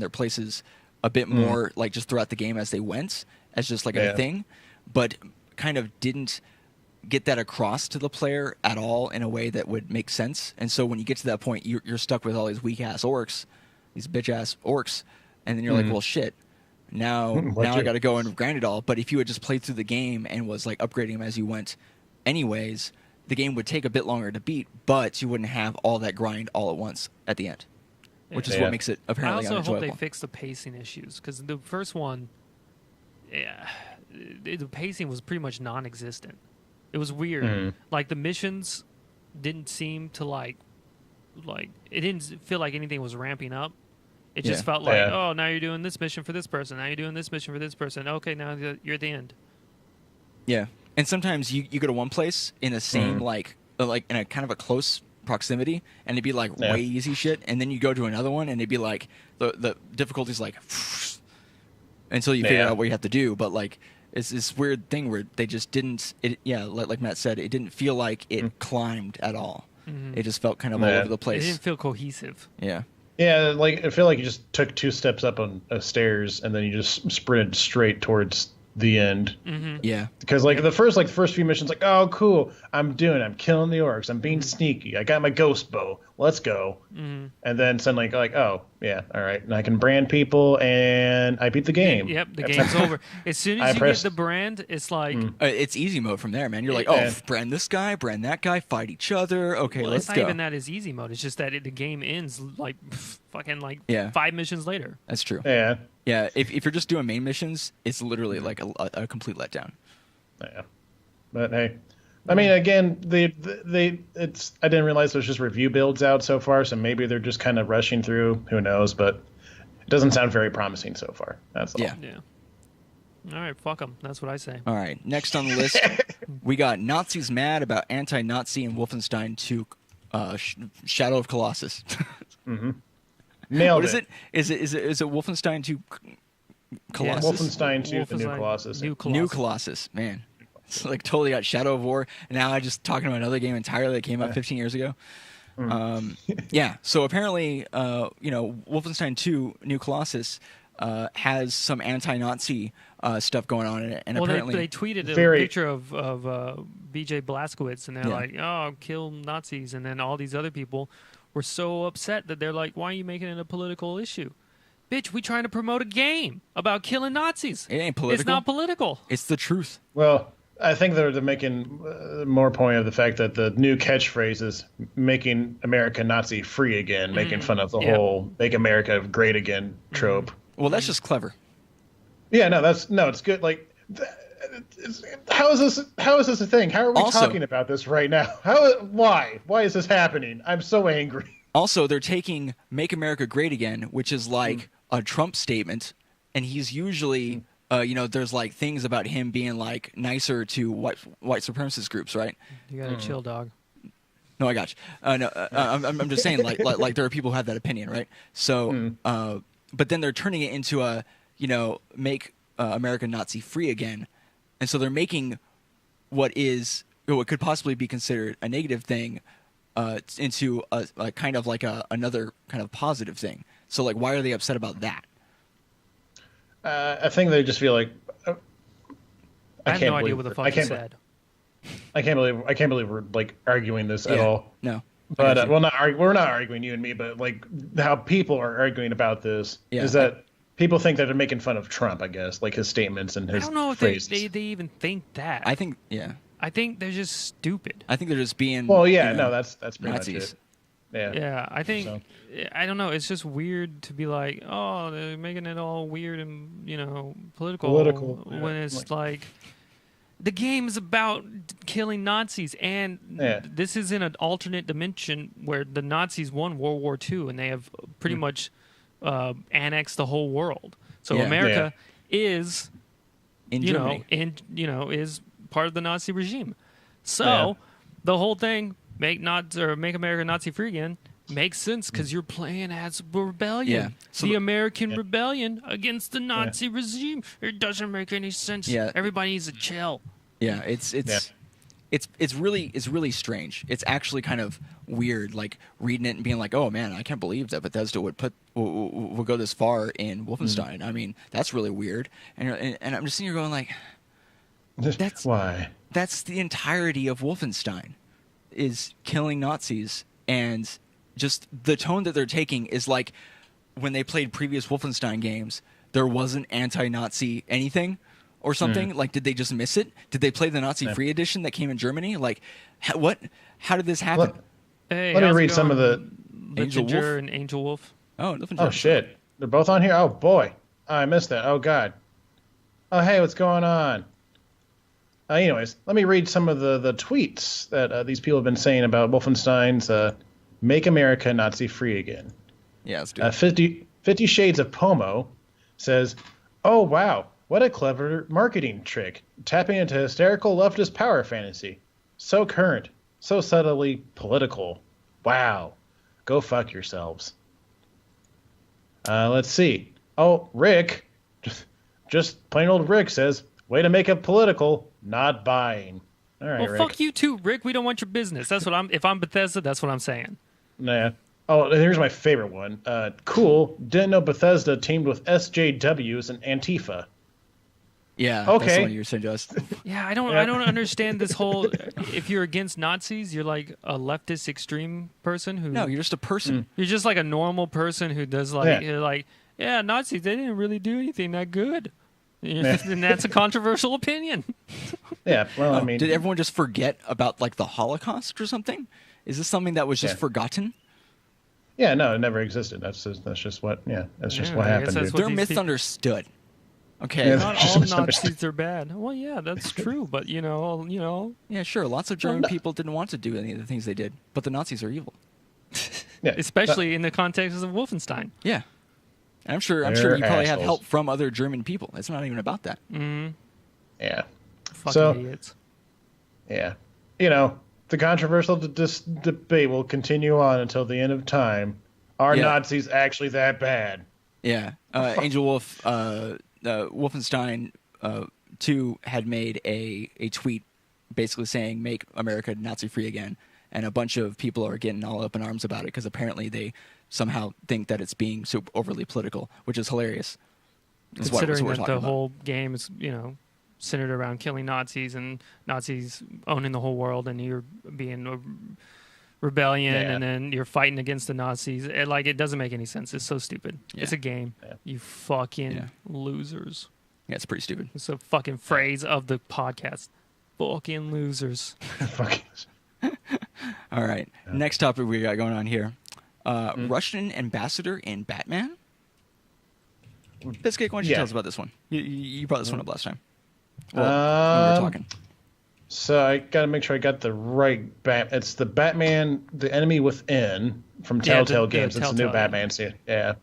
their places a bit more like just throughout the game as they went, as just like a thing, but kind of didn't get that across to the player at all in a way that would make sense. And so when you get to that point, you're stuck with all these weak ass orcs, these bitch ass orcs, and then you're like, well, shit. Now I got to go and grind it all. But if you had just played through the game and was like upgrading them as you went, anyways, the game would take a bit longer to beat, but you wouldn't have all that grind all at once at the end, which is what makes it apparently I also unenjoyable. hope they fix the pacing issues because the first one, the pacing was pretty much non-existent. It was weird. Like the missions didn't seem to like it didn't feel like anything was ramping up. It just felt like, oh, now you're doing this mission for this person. Now you're doing this mission for this person. Okay, now you're at the end. Yeah, and sometimes you go to one place in the same like in a kind of a close proximity, and it'd be like way easy shit, and then you go to another one, and it'd be like the difficulty's like until you figure out what you have to do. But like it's this weird thing where they just didn't. Like Matt said, it didn't feel like it climbed at all. It just felt kind of all over the place. It didn't feel cohesive. Yeah. Yeah, like I feel like you just took 2 steps up on stairs and then you just sprinted straight towards the end. Yeah. Because like the first few missions, like, oh cool, I'm killing the orcs, I'm being sneaky, I got my ghost bow, let's go. And then suddenly like, oh yeah, all right, and I can brand people and I beat the game. Yep, the game's over. As soon as you get the brand, it's like it's easy mode from there, man. You're like, brand this guy, brand that guy, fight each other. Okay, let's go. It's not even that as easy mode. It's just that the game ends like fucking 5 missions later. That's true. Yeah. Yeah, if you're just doing main missions, it's literally like a complete letdown. Yeah, but hey, I mean, again, I didn't realize there's just review builds out so far, so maybe they're just kind of rushing through. Who knows? But it doesn't sound very promising so far. That's all. Yeah. All right, fuck them. That's what I say. All right, next on the list, we got Nazis mad about anti-Nazi in Wolfenstein 2, Shadow of Colossus. Nailed What is it? Is it Wolfenstein 2 Colossus? Yeah, Wolfenstein 2, the new Colossus. New Colossus, man. It's like totally got Shadow of War, and now I just talking about another game entirely that came out 15 years ago. Yeah, so apparently, Wolfenstein 2 New Colossus has some anti-Nazi stuff going on in it, and apparently they tweeted a picture of BJ Blazkowicz, and they're like, "Oh, kill Nazis," and then all these other people were so upset that they're like, "Why are you making it a political issue?" Bitch, we trying to promote a game about killing Nazis. It ain't political. It's not political. It's the truth. Well, I think they're making more point of the fact that the new catchphrase is making America Nazi free again, making fun of the whole "Make America Great Again" trope. Well, that's just clever. Yeah, it's good. Like, how is this a thing? How are we talking about this right now? Why is this happening? I'm so angry. Also, they're taking "Make America Great Again," which is like a Trump statement, and he's usually, there's like things about him being like nicer to white supremacist groups, right? You gotta chill, dog. No, I got you. No, I'm just saying, like there are people who have that opinion, right? So, but then they're turning it into a, make America Nazi free again, and so they're making what could possibly be considered a negative thing into a kind of like another kind of positive thing. So, like, why are they upset about that? I think they just feel like I have no idea what the fuck you said. I can't believe we're like arguing this at all. No, but we're not arguing, you and me, but like how people are arguing about this is that people think that they're making fun of Trump. I guess like his statements and his. I don't know if they even think that. I think I think they're just stupid. I think they're just being. Well, yeah, no, that's pretty Nazis. much it. Yeah, I think I don't know. It's just weird to be like, oh, they're making it all weird and political when it's like the game is about killing Nazis, and this is in an alternate dimension where the Nazis won World War II and they have pretty much annexed the whole world. So America is in Germany. Is part of the Nazi regime. So the whole thing, make America Nazi free again, makes sense because you're playing as a rebellion. Yeah. So the American rebellion against the Nazi regime. It doesn't make any sense. Yeah. Everybody needs to chill. Yeah, it's really strange. It's actually kind of weird, like reading it and being like, "Oh man, I can't believe that Bethesda would go this far in Wolfenstein." I mean, that's really weird. And I'm just sitting here going like, "That's why." That's the entirety of Wolfenstein, is killing Nazis, and just the tone that they're taking is like when they played previous Wolfenstein games, there wasn't anti-Nazi anything. Or something like? Did they just miss it? Did they play the Nazi-free edition that came in Germany? Like, what? How did this happen? Let me read some of the Angel Wolf and Angel Wolf. Oh shit! They're both on here. Oh boy, I missed that. Oh god. Oh hey, what's going on? Anyways, let me read some of the tweets that these people have been saying about Wolfenstein's "Make America Nazi-Free Again." Yeah, let's do it. 50 Shades of Pomo says, "Oh wow. What a clever marketing trick, tapping into hysterical leftist power fantasy. So current, so subtly political. Wow. Go fuck yourselves." Let's see. Oh, Rick, just plain old Rick says, "Way to make it political, not buying." All right, well, Rick. Fuck you too, Rick. We don't want your business. That's what if I'm Bethesda, that's what I'm saying. Nah. Oh, and here's my favorite one. Cool. Didn't know Bethesda teamed with SJWs and Antifa. Yeah, okay. That's the one you're saying, Just. Yeah, I don't understand this whole. If you're against Nazis, you're like a leftist extreme person who. No, you're just a person. You're just like a normal person who does you're like, yeah, Nazis, they didn't really do anything that good, and that's a controversial opinion. Yeah, well, I mean, did everyone just forget about like the Holocaust or something? Is this something that was just forgotten? Yeah, no, it never existed. That's just what. Yeah, that's just what happened. Dude. They're misunderstood. Okay, not all Nazis are bad. Well, yeah, that's true, but you know. Yeah, sure. Lots of German people didn't want to do any of the things they did, but the Nazis are evil. Yeah, especially in the context of Wolfenstein. Yeah, and I'm sure you probably have help from other German people. It's not even about that. Mm-hmm. Yeah. Fucking idiots. Yeah, the controversial debate will continue on until the end of time. Are Nazis actually that bad? Yeah, Angel Wolf. Wolfenstein 2 had made a tweet basically saying "Make America Nazi-free again," and a bunch of people are getting all up in arms about it because apparently they somehow think that it's being so overly political, which is hilarious. Considering that the whole game is centered around killing Nazis and Nazis owning the whole world, and you're being a rebellion, and then you're fighting against the Nazis. It doesn't make any sense. It's so stupid. Yeah. It's a game. Yeah. You fucking losers. Yeah, it's pretty stupid. It's a fucking phrase of the podcast. Fucking losers. All right. Yeah. Next topic we got going on here. Russian ambassador in Batman? Biscuit, why don't you tell us about this one? You brought this one up last time. Well, when we were talking. So I got to make sure I got the right It's the Batman, the Enemy Within from Telltale Games. It's a new Batman scene. Yeah.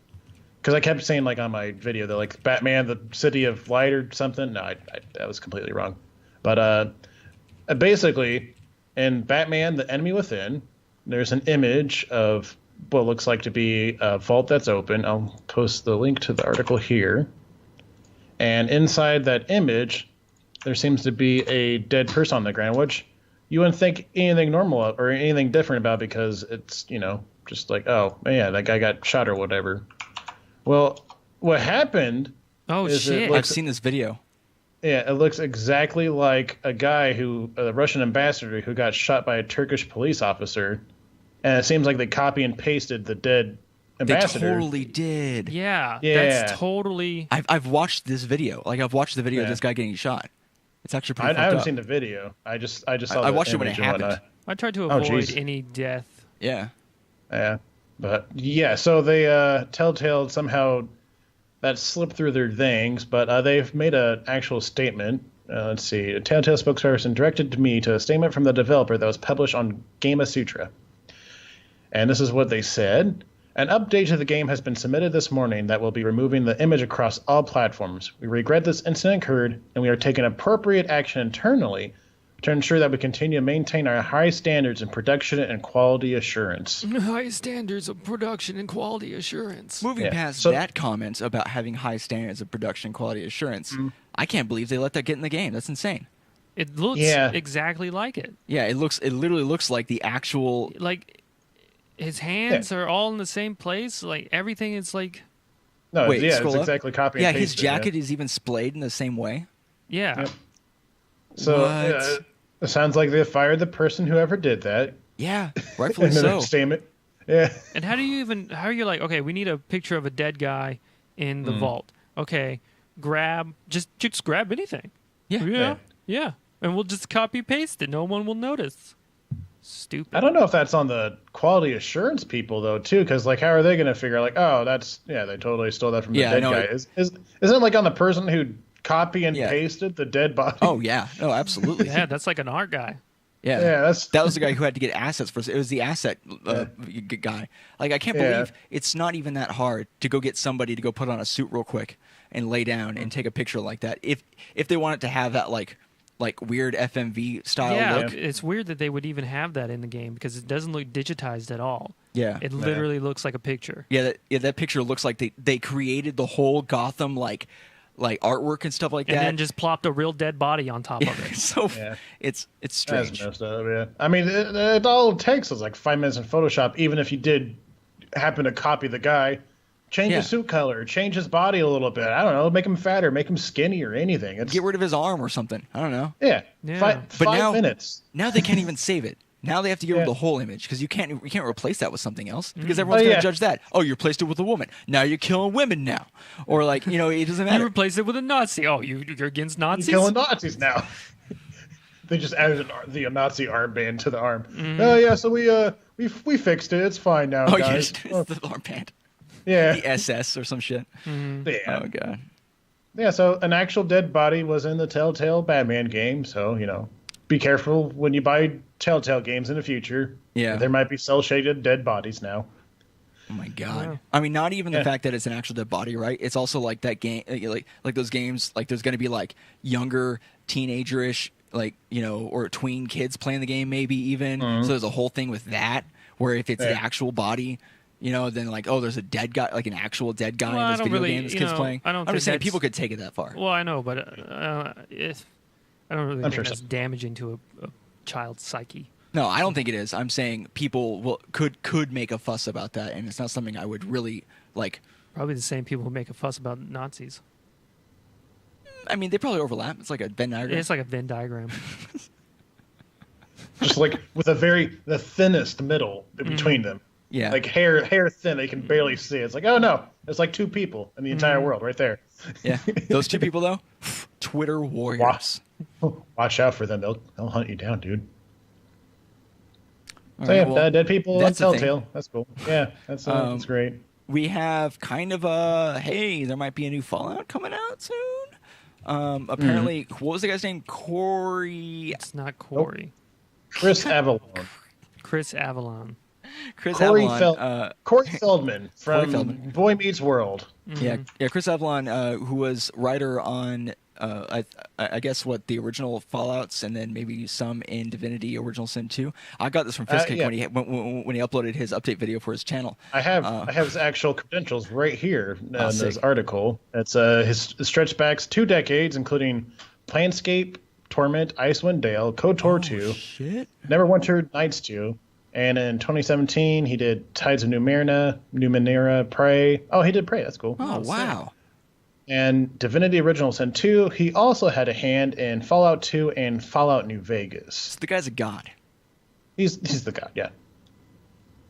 Because I kept saying on my video that Batman, the City of Light or something. No, that was completely wrong. But basically, in Batman, the Enemy Within, there's an image of what looks like to be a vault that's open. I'll post the link to the article here. And inside that image, there seems to be a dead person on the ground, which you wouldn't think anything normal or anything different about because it's, just oh, yeah, that guy got shot or whatever. Well, what happened is shit. I've seen this video. Yeah, it looks exactly like a guy a Russian ambassador who got shot by a Turkish police officer. And it seems like they copy and pasted the dead ambassador. They totally did. Yeah. That's totally... I've watched this video. I've watched the video of this guy getting shot. It's actually pretty fucked up. I haven't seen the video. I just saw I watched it when it happened. I tried to avoid any death. Yeah. Yeah, but yeah, so they Telltale somehow that slipped through their things, but they've made an actual statement. Let's see, a Telltale spokesperson directed me to a statement from the developer that was published on Gamasutra. And this is what they said. An update to the game has been submitted this morning that will be removing the image across all platforms. We regret this incident occurred, and we are taking appropriate action internally to ensure that we continue to maintain our high standards in production and quality assurance. High standards of production and quality assurance. Moving past that comment about having high standards of production and quality assurance, I can't believe they let that get in the game. That's insane. It looks exactly like it. Yeah, it literally looks like the actual... Like, his hands are all in the same place. Like, everything is like... No, wait, it's exactly copy and paste. Yeah, his jacket is even splayed in the same way. Yeah. Yep. So it sounds like they fired the person who ever did that. Yeah, rightfully so. Statement. Yeah. And how are you like, okay, we need a picture of a dead guy in the vault. Okay, just grab anything. Yeah. And we'll just copy paste it. No one will notice. Stupid. I don't know if that's on the quality assurance people though too, because like how are they going to figure like, oh, they totally stole that from the dead guy? Isn't it like on the person who copy and pasted the dead body? Oh yeah, no, absolutely. Yeah, that's like an art guy. Yeah, that was the guy who had to get assets first. It was the asset guy. Like I can't believe it's not even that hard to go get somebody to go put on a suit real quick and lay down and take a picture like that. If they want it to have that like weird FMV style look. It's weird that they would even have that in the game because it doesn't look digitized at all. Yeah, it literally looks like a picture. Yeah, that picture looks like they created the whole Gotham like artwork and stuff like that, and then just plopped a real dead body on top of it. So it's strange. That's messed up, yeah. I mean, it all it takes is like 5 minutes in Photoshop. Even if you did happen to copy the guy, change his suit color, change his body a little bit. I don't know, make him fatter, make him skinny or anything. Get rid of his arm or something. I don't know. Yeah. Yeah. Five minutes. Now they can't even save it. Now they have to get rid of the whole image because you can't replace that with something else because everyone's going to judge that. Oh, you replaced it with a woman. Now you're killing women now, or like it doesn't matter. You replaced it with a Nazi. Oh, you're against Nazis. You're killing Nazis now. They just added the Nazi armband to the arm. Oh yeah, so we fixed it. It's fine now, guys. It's the armband. Yeah. The SS or some shit. Yeah. Oh god. Yeah. So an actual dead body was in the Telltale Batman game. So be careful when you buy Telltale games in the future. Yeah. There might be cel-shaded dead bodies now. Oh my god. Yeah. Wow. I mean, not even the fact that it's an actual dead body, right? It's also like that game, like those games. Like there's going to be like younger teenager-ish, or tween kids playing the game, maybe even. So there's a whole thing with that, where if it's the actual body. Then like, oh, there's a dead guy, like an actual dead guy in this video game this kid's playing. I'm just saying people could take it that far. Well, I know, but I don't really think that's damaging to a child's psyche. No, I don't think it is. I'm saying people could make a fuss about that, and it's not something I would really like. Probably the same people who make a fuss about Nazis. I mean, they probably overlap. It's like a Venn diagram. It's like a Venn diagram. Just like with the thinnest middle between them. Yeah. Like hair thin, they can barely see. It's like, oh no, it's like two people in the entire world right there. Yeah. Those two people though, Twitter warriors. Watch out for them. They'll hunt you down, dude. Dead people on Telltale. That's cool. Yeah, that's great. We have kind of there might be a new Fallout coming out soon. Apparently, what was the guy's name? Corey. It's not Corey. Chris Avellone. Chris Avellone. Corey Feldman from Boy Meets World. Yeah, Chris Avellone, who was writer on I guess the original Fallouts and then maybe some in Divinity Original Sin 2. I got this from Fiskick when he uploaded his update video for his channel. I have his actual credentials right here in this article. It's his stretch backs 2 decades, including Planescape, Torment, Icewind Dale, KOTOR 2, shit. Neverwinter Nights 2. And in 2017, he did Tides of Numenera, Prey. Oh, he did Prey. That's cool. Oh, wow. And Divinity Original Sin 2, he also had a hand in Fallout 2 and Fallout New Vegas. So the guy's a god. He's the god, yeah.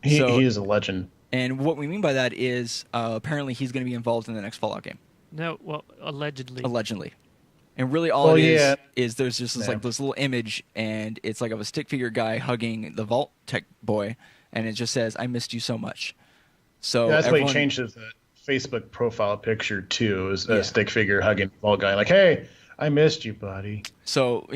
He is a legend. And what we mean by that is apparently he's going to be involved in the next Fallout game. No, well, allegedly. Allegedly. And really all it is there's just this little image, and it's like of a stick figure guy hugging the Vault Tech boy, and it just says, "I missed you so much." So that's everyone, why he changed his Facebook profile picture too, is a stick figure hugging ball guy, like, "Hey, I missed you, buddy." So,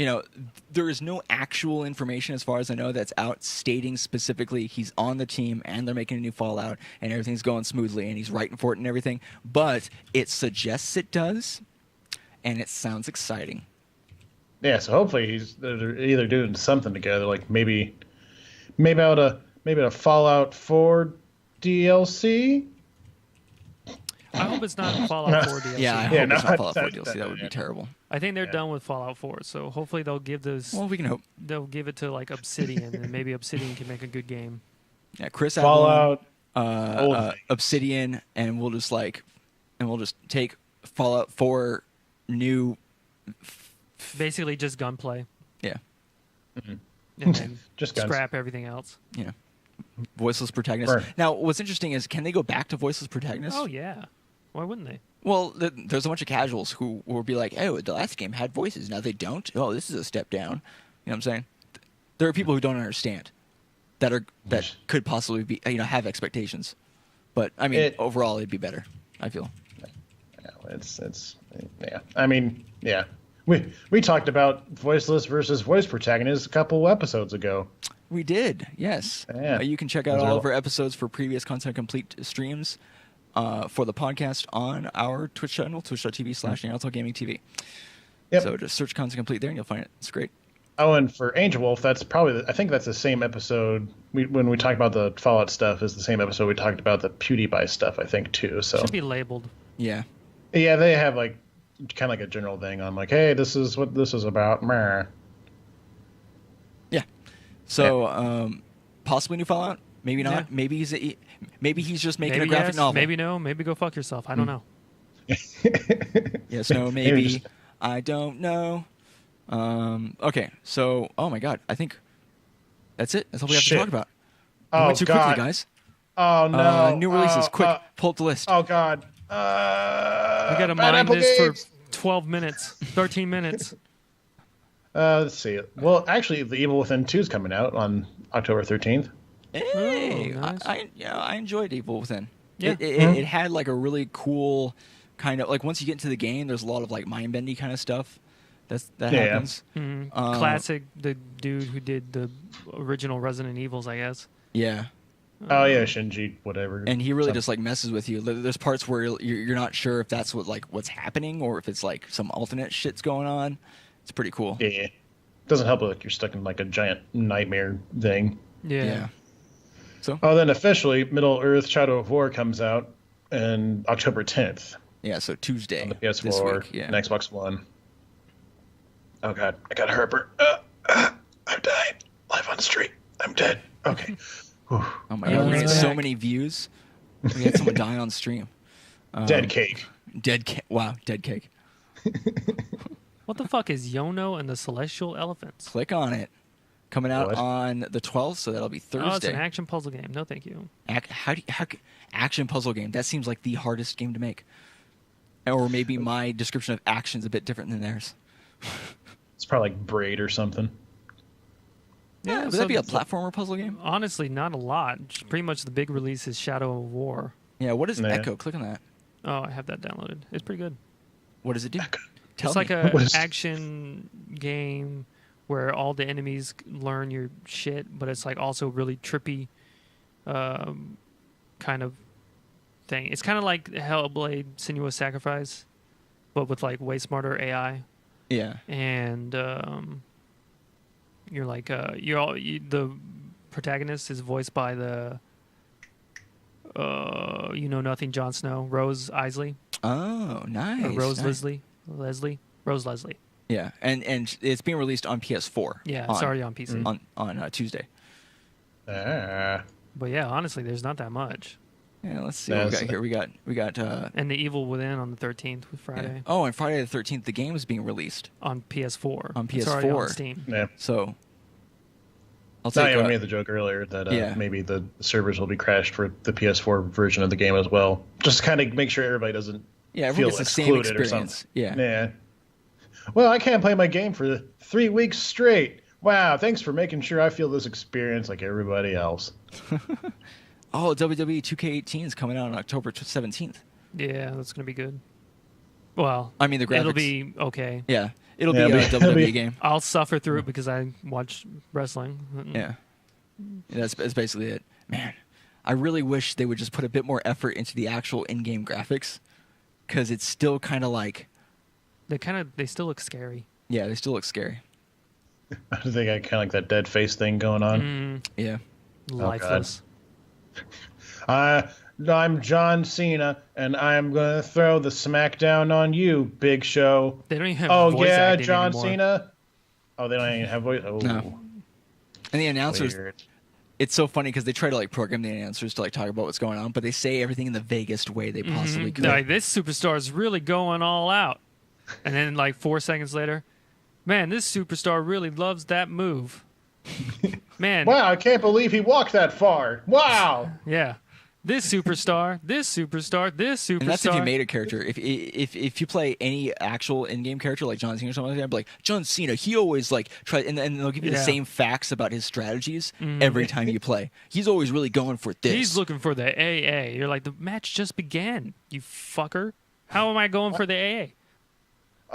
there is no actual information, as far as I know, that's out stating specifically he's on the team and they're making a new Fallout and everything's going smoothly and he's writing for it and everything. But it suggests it does, and it sounds exciting. Yeah, so hopefully they're either doing something together, like maybe out a Fallout 4 DLC. I hope it's not Fallout 4 DLC. Yeah, I hope it's not Fallout 4 DLC. That would be terrible. I think they're done with Fallout 4, so hopefully they'll give this. Well, we can hope. They'll give it to like Obsidian, and maybe Obsidian can make a good game. Yeah, Chris Fallout, Obsidian, and we'll just take Fallout 4 new. Basically, just gunplay. Yeah. Mm-hmm. And then just scrap everything else. Yeah. Voiceless protagonists. Burn. Now, what's interesting is, can they go back to voiceless protagonists? Oh yeah. Why wouldn't they? Well, there's a bunch of casuals who will be like, "Oh, the last game had voices. Now they don't. Oh, this is a step down." You know what I'm saying? There are people who don't understand that could possibly be have expectations, but I mean, overall, it'd be better. I feel. Yeah. I mean, yeah. We talked about voiceless versus voice protagonists a couple episodes ago. We did, yes. Yeah. You can check out all of our episodes for previous Content Complete streams for the podcast on our Twitch channel, twitch.tv/Untitled Gaming TV. Yep. So just search Content Complete there and you'll find it. It's great. Oh, and for Angel Wolf, that's probably I think that's the same episode. When we talked about the Fallout stuff, is the same episode we talked about the PewDiePie stuff, I think, too. So should be labeled. Yeah. Yeah, they have like kind of like a general thing on like, hey, this is what this is about. Meh. Yeah. So possibly new Fallout. Maybe not. Yeah. Maybe he's just making a graphic novel. Maybe no. Maybe go fuck yourself. I don't know. Yes. No. Maybe. I don't know. Okay. So. Oh my God. I think that's it. That's all we have to talk about. We went too quickly, guys. Oh no. New releases. Quick. Pull up the list. Oh God. We got to mine this for 12 minutes, 13 minutes. Let's see. Well, actually, The Evil Within 2 is coming out on October 13th. Hey, nice. I enjoyed Evil Within. Yeah. It had like a really cool kind of like once you get into the game, there's a lot of like mind bendy kind of stuff that happens. Mm-hmm. Classic, the dude who did the original Resident Evils, I guess. Yeah. Oh yeah, Shinji, whatever. And he really just like messes with you. There's parts where you're not sure if that's what's happening or if it's like some alternate shit's going on. It's pretty cool. Yeah. Doesn't help like you're stuck in like a giant nightmare thing. Yeah. So. Oh, then officially, Middle Earth: Shadow of War comes out on October 10th. Yeah, so Tuesday. On the PS4 this week, yeah. and Xbox One. Oh God, I got a herper. I'm dying. Live on stream. I'm dead. Okay. Oh my God, we had so many views. We had someone die on stream. Dead cake. Wow, dead cake. What the fuck is Yono and the Celestial Elephants? Click on it. Coming out on the 12th, so that'll be Thursday. Oh, it's an action puzzle game. No, thank you. Action puzzle game. That seems like the hardest game to make. Or maybe my description of action's a bit different than theirs. It's probably like Braid or something. Yeah, would that be a platformer puzzle game? Honestly, not a lot. Just pretty much the big release is Shadow of War. Yeah, what is Echo? Click on that. Oh, I have that downloaded. It's pretty good. What does it do? It's like an action game where all the enemies learn your shit, but it's like also really trippy kind of thing. It's kind of like Hellblade: Senua's Sacrifice, but with like way smarter AI. Yeah. And you're like the protagonist is voiced by the nothing Jon Snow, Rose Isley. Oh, nice. Or Rose Leslie. Yeah, and it's being released on PS4. Yeah, it's already on PC on Tuesday. But yeah, honestly, there's not that much. Yeah, let's see what we got here. We got and The Evil Within on the 13th, Friday. Yeah. Oh, and Friday the 13th, the game is being released on PS4. On PS4, it's already on Steam. Yeah. So I'll take. I made the joke earlier that maybe the servers will be crashed for the PS4 version of the game as well, just to kind of make sure everybody doesn't everyone feel gets the same experience. Yeah. Well, I can't play my game for 3 weeks straight. Wow, thanks for making sure I feel this experience like everybody else. Oh, WWE 2K18 is coming out on October 17th. Yeah, that's going to be good. Well, I mean, the graphics. It'll be okay. Yeah, it'll be a WWE game. I'll suffer through it because I watch wrestling. Yeah. That's basically it. Man, I really wish they would just put a bit more effort into the actual in-game graphics, because it's still kind of like... They still look scary. Yeah, they still look scary. I think I kind of like that dead face thing going on. Yeah. Lifeless. I'm John Cena, and I'm going to throw the smackdown on you, Big Show. They don't even have voice acting John anymore. Cena? Oh, they don't even have voice... Oh. No. And the announcers... Weird. It's so funny because they try to like program the announcers to like talk about what's going on, but they say everything in the vaguest way they possibly could. Like, this superstar is really going all out. And then like 4 seconds later, man, this superstar really loves that move. Man. Wow, I can't believe he walked that far. Wow. Yeah. This superstar, this superstar, this superstar. And that's if you made a character. If you play any actual in-game character like John Cena or something like that, be like, John Cena, he always like try, and they'll give you the same facts about his strategies every time you play. He's always really going for this. He's looking for the AA. You're like, the match just began, you fucker. How am I going for the AA?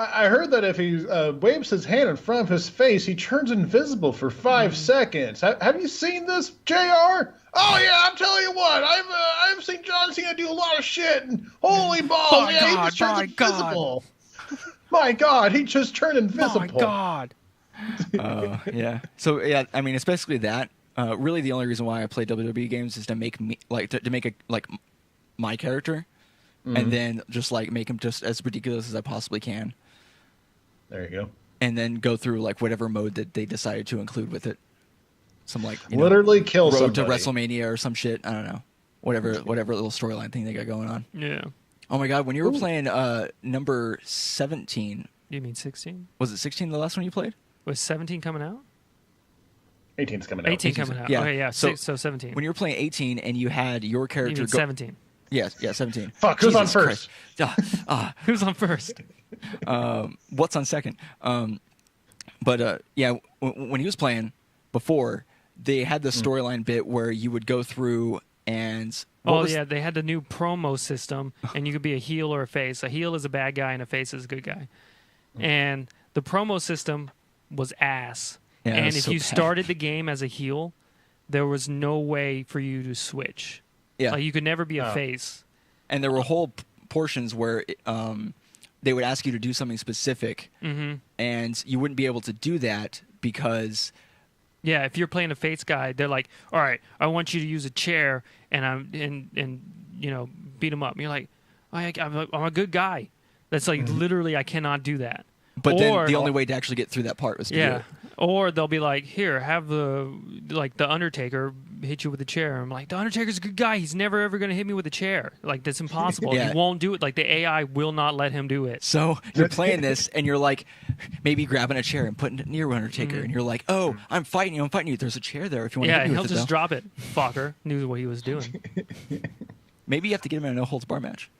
I heard that if he waves his hand in front of his face, he turns invisible for 5 seconds. Have you seen this, JR? Oh yeah, I'm telling you what, I've seen John Cena do a lot of shit, and holy balls, he just turns invisible. My God, he just turned invisible. My God. Yeah. So yeah, I mean, it's basically that. Really, the only reason why I play WWE games is to make me to make my character, and then just like make him just as ridiculous as I possibly can. There you go. And then go through like whatever mode that they decided to include with it. Some like literally kill road somebody. to WrestleMania or some shit. I don't know. Whatever little storyline thing they got going on. Yeah. Oh my God! When you were playing number 17, You mean 16? was it 16 the last one you played? Was 17 coming out? 18's coming out. 18 coming out. Yeah. Okay, yeah. So- So 17. When you were playing 18 and you had your You character mean go 17. Yeah, 17. Fuck, who's on Jesus first? Christ. Who's on first? What's on second? But when he was playing before, they had the storyline bit where you would go through and They had the new promo system, and you could be a heel or a face. A heel is a bad guy, and a face is a good guy. And the promo system was ass. Yeah, it and was if so you bad. started the game as a heel, there was no way for you to switch. Yeah. Like, you could never be a face. And there were whole portions where they would ask you to do something specific, and you wouldn't be able to do that because... Yeah, if you're playing a face guy, they're like, "All right, I want you to use a chair and beat him up." And you're like, "I'm a good guy." That's like literally, I cannot do that. But then the only way to actually get through that part was to do it. Or they'll be like, "Here, have the Undertaker hit you with a chair." I'm like, "The Undertaker's a good guy. He's never ever going to hit me with a chair. Like, that's impossible. Yeah. He won't do it. Like, the AI will not let him do it." So you're playing this, and you're like, maybe grabbing a chair and putting it near Undertaker, and you're like, "Oh, I'm fighting you. There's a chair there if you want to Yeah, hit me he'll with it, just though." drop it. Fucker knew what he was doing. Maybe you have to get him in a no holds bar match.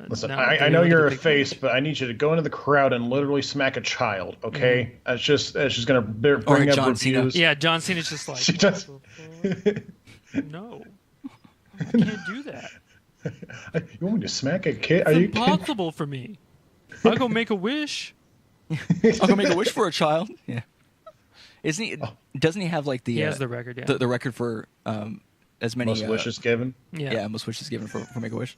Listen, No, I they know would you're a pick- face, but I need you to go into the crowd and literally smack a child, okay? That's just gonna bring up John Cena. reviews. Yeah, John Cena's just like, She does. no, I can't do that. You want me to smack a kid? Are It's you kidding? impossible for me. I'll go make a wish. I'll go make a wish for a child. Yeah. Isn't he? Doesn't he have like the? He has the record, yeah. The record for as many Most wishes given. Yeah. most wishes given for Make a Wish.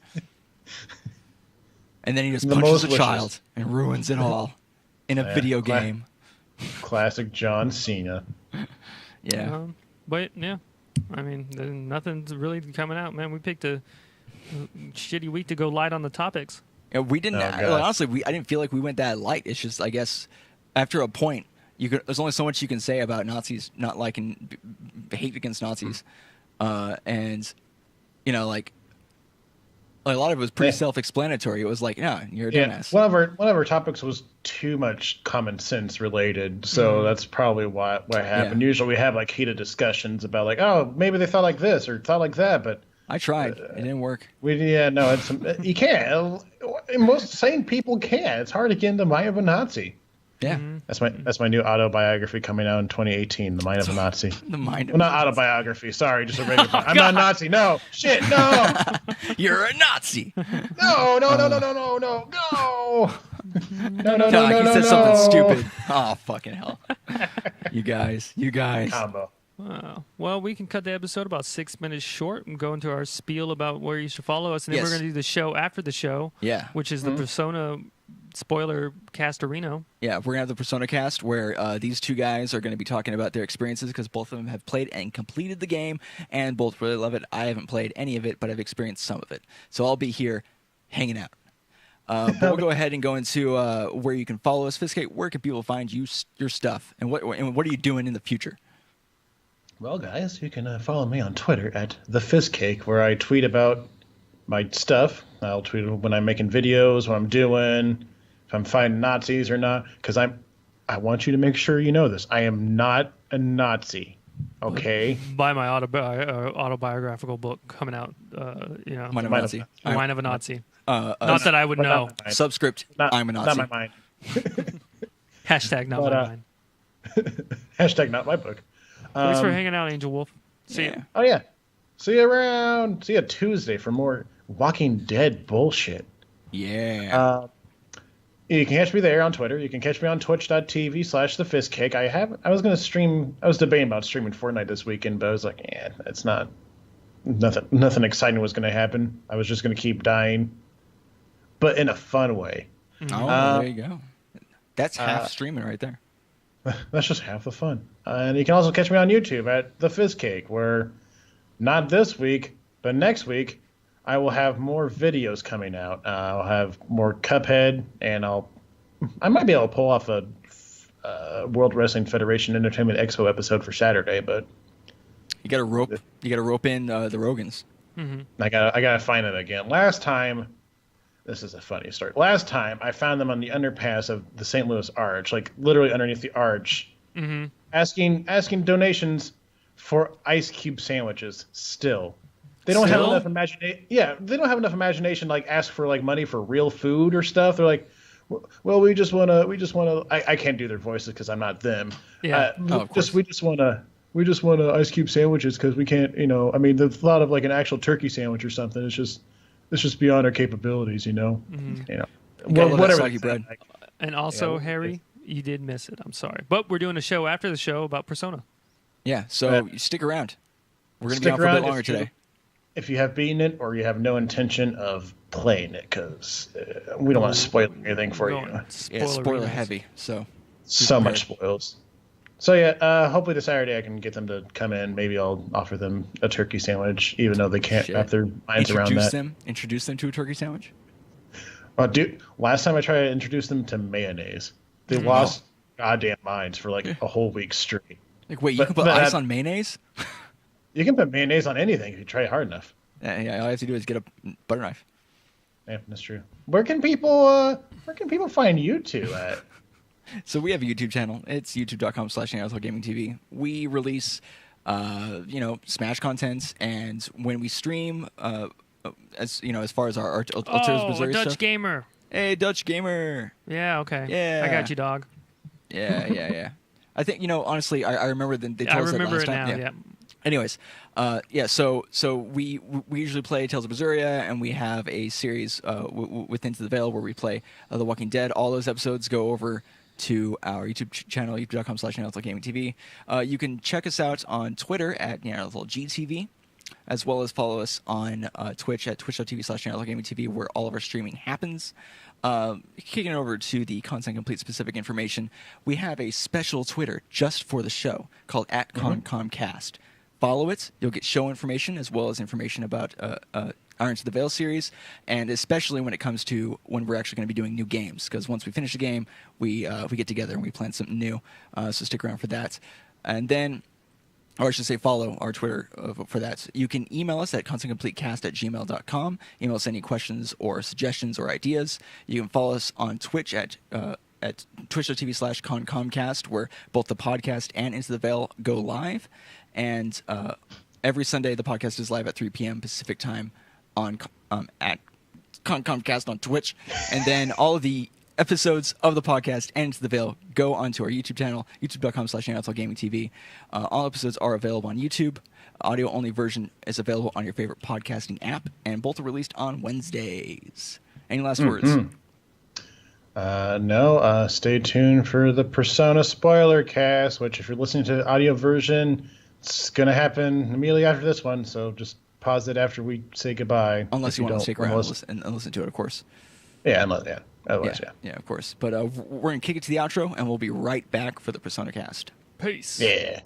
And then he just The punches most a wishes. child and ruins it all in a video game. Classic John Cena. Yeah. But yeah, I mean, nothing's really coming out, man. We picked a shitty week to go light on the topics. Yeah, we didn't. Oh, God. Honestly, I didn't feel like we went that light. It's just, I guess, after a point, there's only so much you can say about Nazis not liking hate against Nazis, and like a lot of it was pretty self-explanatory. It was like, yeah, you're a dumbass. One of our topics was too much common sense related, so that's probably what happened. Yeah. Usually we have like heated discussions about like, oh, maybe they thought like this or thought like that, but I tried. It didn't work. you can't. Most sane people can't. It's hard to get into the mind of a Nazi. Yeah. That's my new autobiography coming out in 2018, The Mind of a Nazi. The Mind of Well, not autobiography, sorry, just a regular I'm not a Nazi, no! Shit, no! You're a Nazi! No! No, he said something stupid. Oh, fucking hell. You guys. Combo. Well, we can cut the episode about 6 minutes short and go into our spiel about where you should follow us. And then we're going to do the show after the show, which is the Persona spoiler cast-areno. Yeah, we're going to have the Persona cast where these two guys are going to be talking about their experiences because both of them have played and completed the game and both really love it. I haven't played any of it, but I've experienced some of it. So I'll be here hanging out. But we'll go ahead and go into where you can follow us. Fiskate, where can people find your stuff? And what are you doing in the future? Well, guys, you can follow me on Twitter at TheFizzCake, where I tweet about my stuff. I'll tweet when I'm making videos, what I'm doing, if I'm fighting Nazis or not. Because I want you to make sure you know this. I am not a Nazi. Okay? Buy my autobiographical book coming out. Mind of a Nazi. Mind of a Nazi. Not that I would know. Subscript, I'm a Nazi. Not my mind. Hashtag not my mind. Hashtag not my book. Thanks for hanging out, Angel Wolf. See ya. Oh, yeah. See you around. See you Tuesday for more Walking Dead bullshit. Yeah. You can catch me there on Twitter. You can catch me on twitch.tv/thefizzcake. I was debating about streaming Fortnite this weekend, but I was like, it's not. Nothing exciting was going to happen. I was just going to keep dying, but in a fun way. Oh, there you go. That's half streaming right there. That's just half the fun. And you can also catch me on YouTube at The Fizzcake, where not this week, but next week, I will have more videos coming out. I'll have more Cuphead, and I might be able to pull off a World Wrestling Federation Entertainment Expo episode for Saturday, but you got to rope in the Rogans. Mm-hmm. I gotta find it again. Last time. This is a funny story. Last time, I found them on the underpass of the St. Louis Arch, like literally underneath the arch, asking donations for ice cube sandwiches. Still, they don't have enough imagination. Yeah, they don't have enough imagination. Like ask for like money for real food or stuff. They're like, well, we just wanna. I can't do their voices because I'm not them. Yeah, we just wanna ice cube sandwiches because we can't. I mean, the thought of like an actual turkey sandwich or something is just. It's just beyond our capabilities, Mm-hmm. Whatever. Soggy bread. And also, Harry, you did miss it. I'm sorry, but we're doing a show after the show about Persona. Yeah, so stick around. We're going to be on for a bit longer today. If you have beaten it, or you have no intention of playing it, because we don't want to spoil anything for you. Yeah, spoiler heavy. So much spoils. So yeah, hopefully this Saturday I can get them to come in. Maybe I'll offer them a turkey sandwich, even though they can't wrap their minds around that. Introduce them to a turkey sandwich? Dude, last time I tried to introduce them to mayonnaise, they lost goddamn minds for like a whole week straight. Like, wait, you can put ice on mayonnaise? You can put mayonnaise on anything if you try hard enough. Yeah, all you have to do is get a butter knife. Yeah, that's true. Where can people find you two at? So we have a YouTube channel. It's youtube.com/NarutoGamingTV. We release, Smash content, and when we stream, as far as our Missouri Dutch stuff. gamer. Hey, Dutch gamer. Yeah, okay. Yeah, I got you, dog. Yeah. I think honestly, I remember they told us that last time. I remember it now. Yeah. Anyways, So we usually play Tales of Berseria, and we have a series with Into the Veil where we play The Walking Dead. All those episodes go over to our YouTube channel, youtube.com/NarutoGamingTV. You can check us out on Twitter at NarutoGTV, as well as follow us on Twitch at twitch.tv/NarutoGamingTV, where all of our streaming happens. Kicking over to the Content Complete specific information, we have a special Twitter just for the show called @ConComcast. Follow it. You'll get show information as well as information about our Into the Veil series, and especially when it comes to when we're actually going to be doing new games, because once we finish a game, we get together and we plan something new. So stick around for that. And then, or I should say follow our Twitter for that. You can email us at contentcompletecast@gmail.com. Email us any questions or suggestions or ideas. You can follow us on Twitch at twitch.tv/ConComcast, where both the podcast and Into the Veil go live. And every Sunday, the podcast is live at 3 p.m. Pacific time at ConComcast on Twitch. And then all of the episodes of the podcast and Into the Veil, go onto our YouTube channel, youtube.com/NLTalkGamingTV. All episodes are available on YouTube. Audio-only version is available on your favorite podcasting app, and both are released on Wednesdays. Any last words? No. Stay tuned for the Persona spoiler cast, which if you're listening to the audio version, it's going to happen immediately after this one, so just pause it after we say goodbye. Unless you want to stick around and listen to it, of course. Yeah, otherwise, yeah. Yeah, of course. But we're going to kick it to the outro, and we'll be right back for the Persona cast. Peace. Yeah.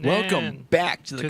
Welcome back to the